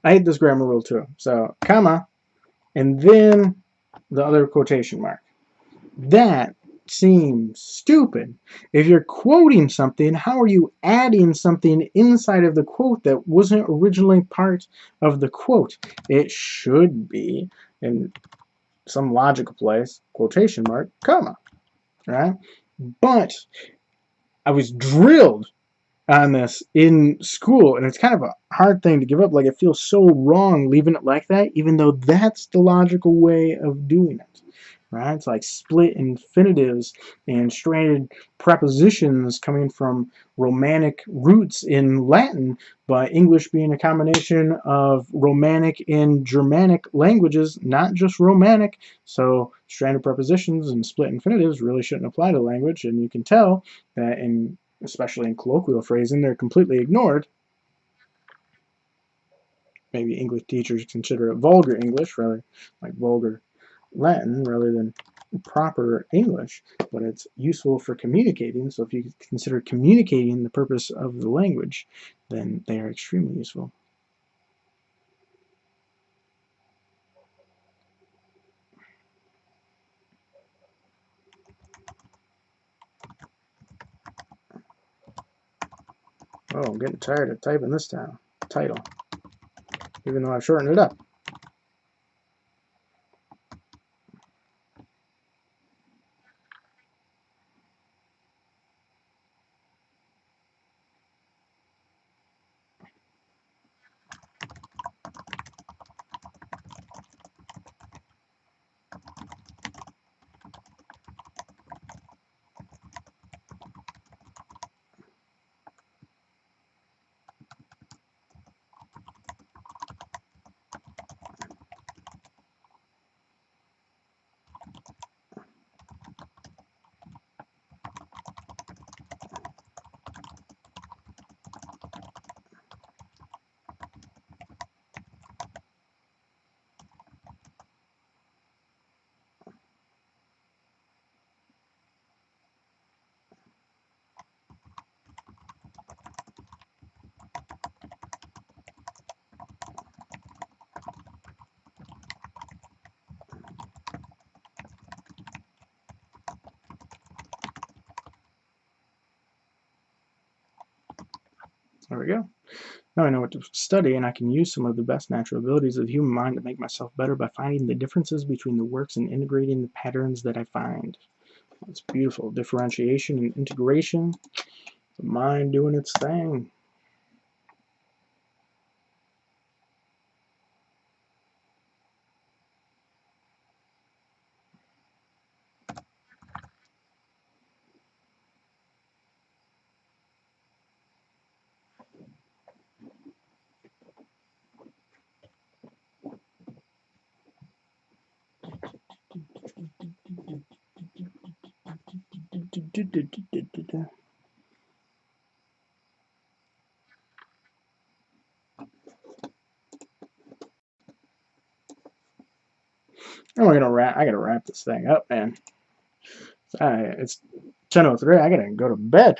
I hate this grammar rule too. So, comma, and then the other quotation mark. That seems stupid. If you're quoting something, how are you adding something inside of the quote that wasn't originally part of the quote? It should be in some logical place, quotation mark, comma, right? But I was drilled on this in school, and it's kind of a hard thing to give up. Like, it feels so wrong leaving it like that, even though that's the logical way of doing it, right? It's like split infinitives and stranded prepositions coming from Romantic roots in Latin, but English being a combination of Romanic and Germanic languages, not just Romanic. So stranded prepositions and split infinitives really shouldn't apply to language, and you can tell that especially in colloquial phrasing, they're completely ignored. Maybe English teachers consider it vulgar English, rather like vulgar Latin, rather than proper English, but it's useful for communicating. So if you consider communicating the purpose of the language, then they are extremely useful. Oh, I'm getting tired of typing this down. Title. Even though I've shortened it up. There we go. Now I know what to study, and I can use some of the best natural abilities of the human mind to make myself better by finding the differences between the works and integrating the patterns that I find. It's beautiful. Differentiation and integration. The mind doing its thing. Oh, I gotta wrap this thing up, man. It's 10:03. I gotta go to bed.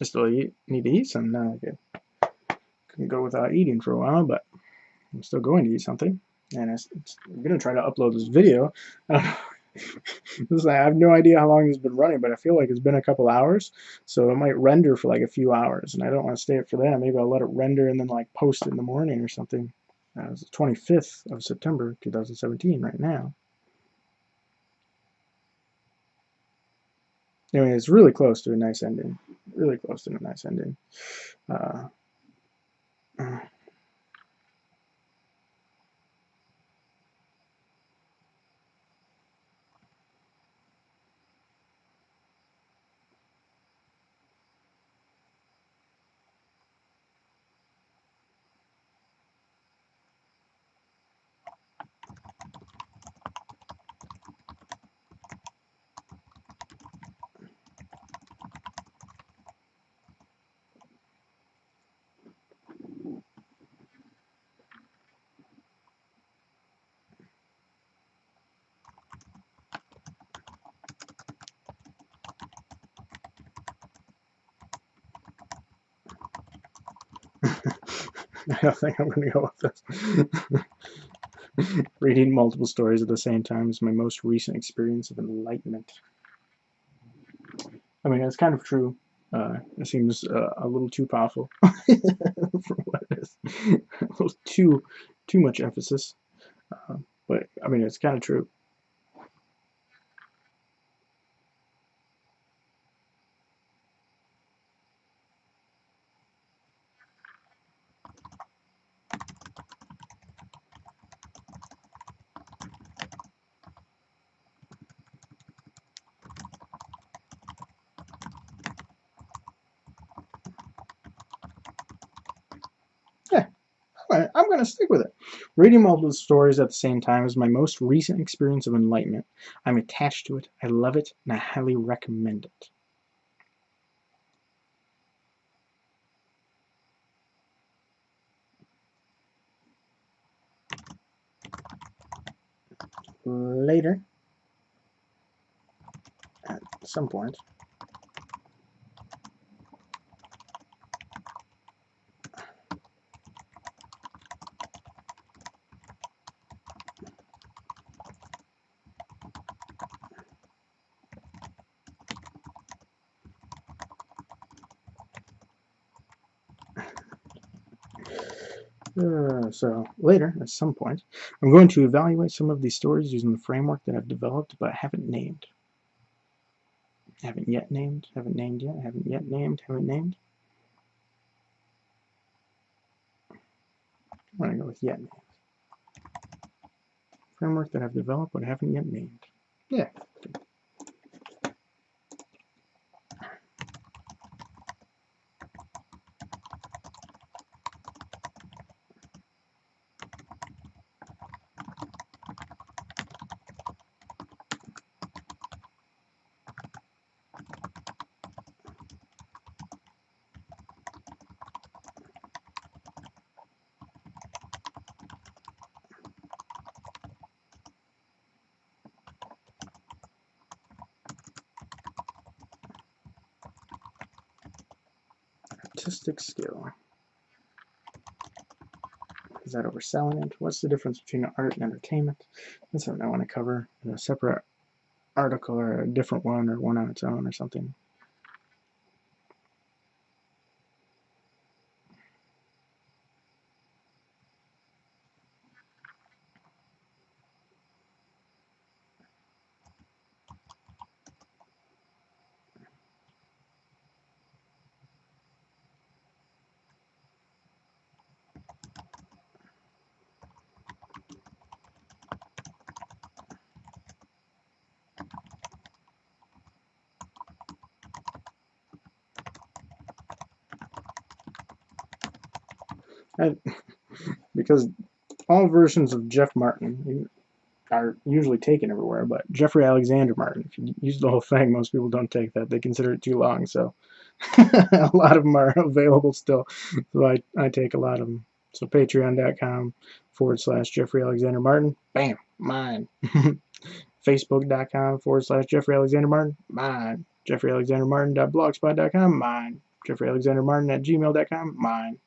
I still need to eat some now. I couldn't go without eating for a while, but I'm still going to eat something. And I'm gonna try to upload this video. I have no idea how long it's been running, but I feel like it's been a couple hours. So it might render for like a few hours, and I don't want to stay up for that. Maybe I'll let it render and then like post it in the morning or something. It's the 25th of September, 2017, right now. Anyway, it's really close to a nice ending. Really close to a nice ending. Uh, I don't think I'm going to go with this. Reading multiple stories at the same time is my most recent experience of enlightenment. I mean, it's kind of true. It seems a little too powerful for what it is. A little too much emphasis. But I mean, it's kind of true. Yeah, I'm going to stick with it. Reading multiple stories at the same time is my most recent experience of enlightenment. I'm attached to it. I love it, and I highly recommend it. Later, at some point. So later, at some point, I'm going to evaluate some of these stories using the framework that I've developed but haven't named. Haven't yet named, haven't named yet, haven't yet named, haven't named. I'm going to go with yet named. Framework that I've developed but haven't yet named. Yeah. Artistic skill. Is that overselling it? What's the difference between art and entertainment? That's something I want to cover in a separate article or a different one or one on its own or something. Because all versions of Jeff Martin are usually taken everywhere, but Jeffrey Alexander Martin, if you use the whole thing, most people don't take that. They consider it too long, so a lot of them are available still. So I take a lot of them. So patreon.com/Jeffrey Alexander Martin, bam, mine. Facebook.com/Jeffrey Alexander Martin, mine. JeffreyAlexanderMartin.blogspot.com, mine. JeffreyAlexanderMartin@gmail.com, mine.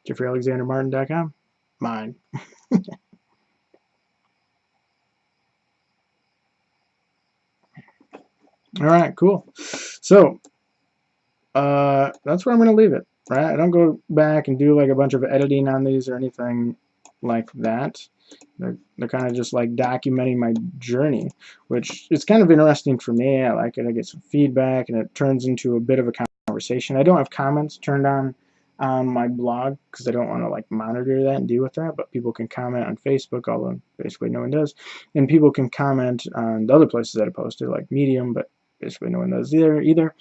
JeffreyAlexanderMartin.com, mine. All right, cool. So that's where I'm going to leave it. Right? I don't go back and do like a bunch of editing on these or anything like that. They're kind of just like documenting my journey, which is kind of interesting for me. I like it. I get some feedback, and it turns into a bit of a conversation. I don't have comments turned on my blog because I don't want to like monitor that and deal with that, but people can comment on Facebook, although basically no one does, and people can comment on the other places that I posted, like Medium, but basically no one does either.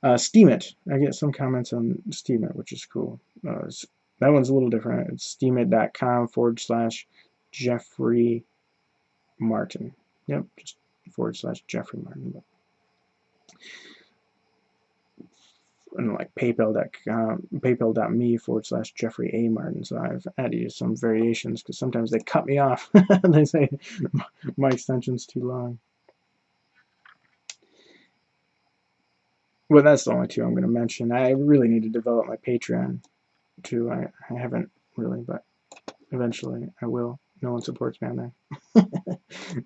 Steemit. I get some comments on Steemit, which is cool. That one's a little different. It's steemit.com/Jeffrey Martin. Yep, just /Jeffrey Martin. And like paypal.me/Jeffrey A. Martin. So I've had to use some variations because sometimes they cut me off. They say my extension's too long. Well, that's the only two I'm going to mention. I really need to develop my Patreon too. I haven't really, but eventually I will. No one supports me on there.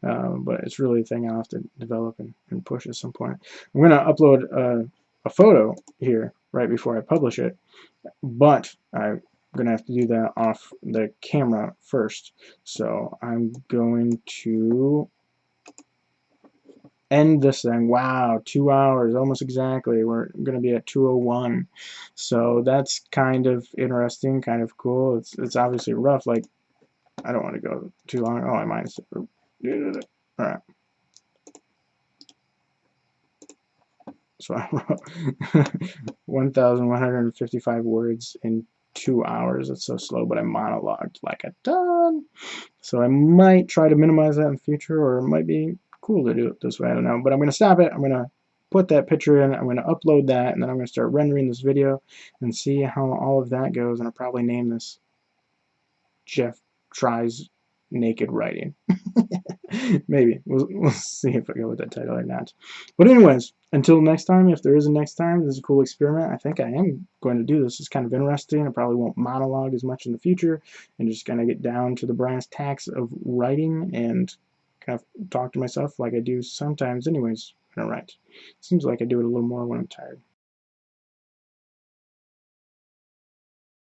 But it's really a thing I'll have to develop and push at some point. I'm going to upload a photo here right before I publish it, but I'm going to have to do that off the camera first. So I'm going to end this thing. Wow, 2 hours, almost exactly. We're going to be at 2:01. So that's kind of interesting, kind of cool. It's obviously rough. Like, I don't want to go too long. Oh, I might. All right. So I wrote 1,155 words in 2 hours. It's so slow, but I monologued like a ton. So I might try to minimize that in the future, or it might be cool to do it this way. I don't know. But I'm going to stop it. I'm going to put that picture in. I'm going to upload that, and then I'm going to start rendering this video and see how all of that goes. And I'll probably name this Jeff Tries Naked Writing. Maybe. We'll see if I go with that title or not. But anyways, until next time, if there is a next time, this is a cool experiment. I think I am going to do this. It's kind of interesting. I probably won't monologue as much in the future and just kind of get down to the brass tacks of writing and kind of talk to myself like I do sometimes anyways when I write. Seems like I do it a little more when I'm tired.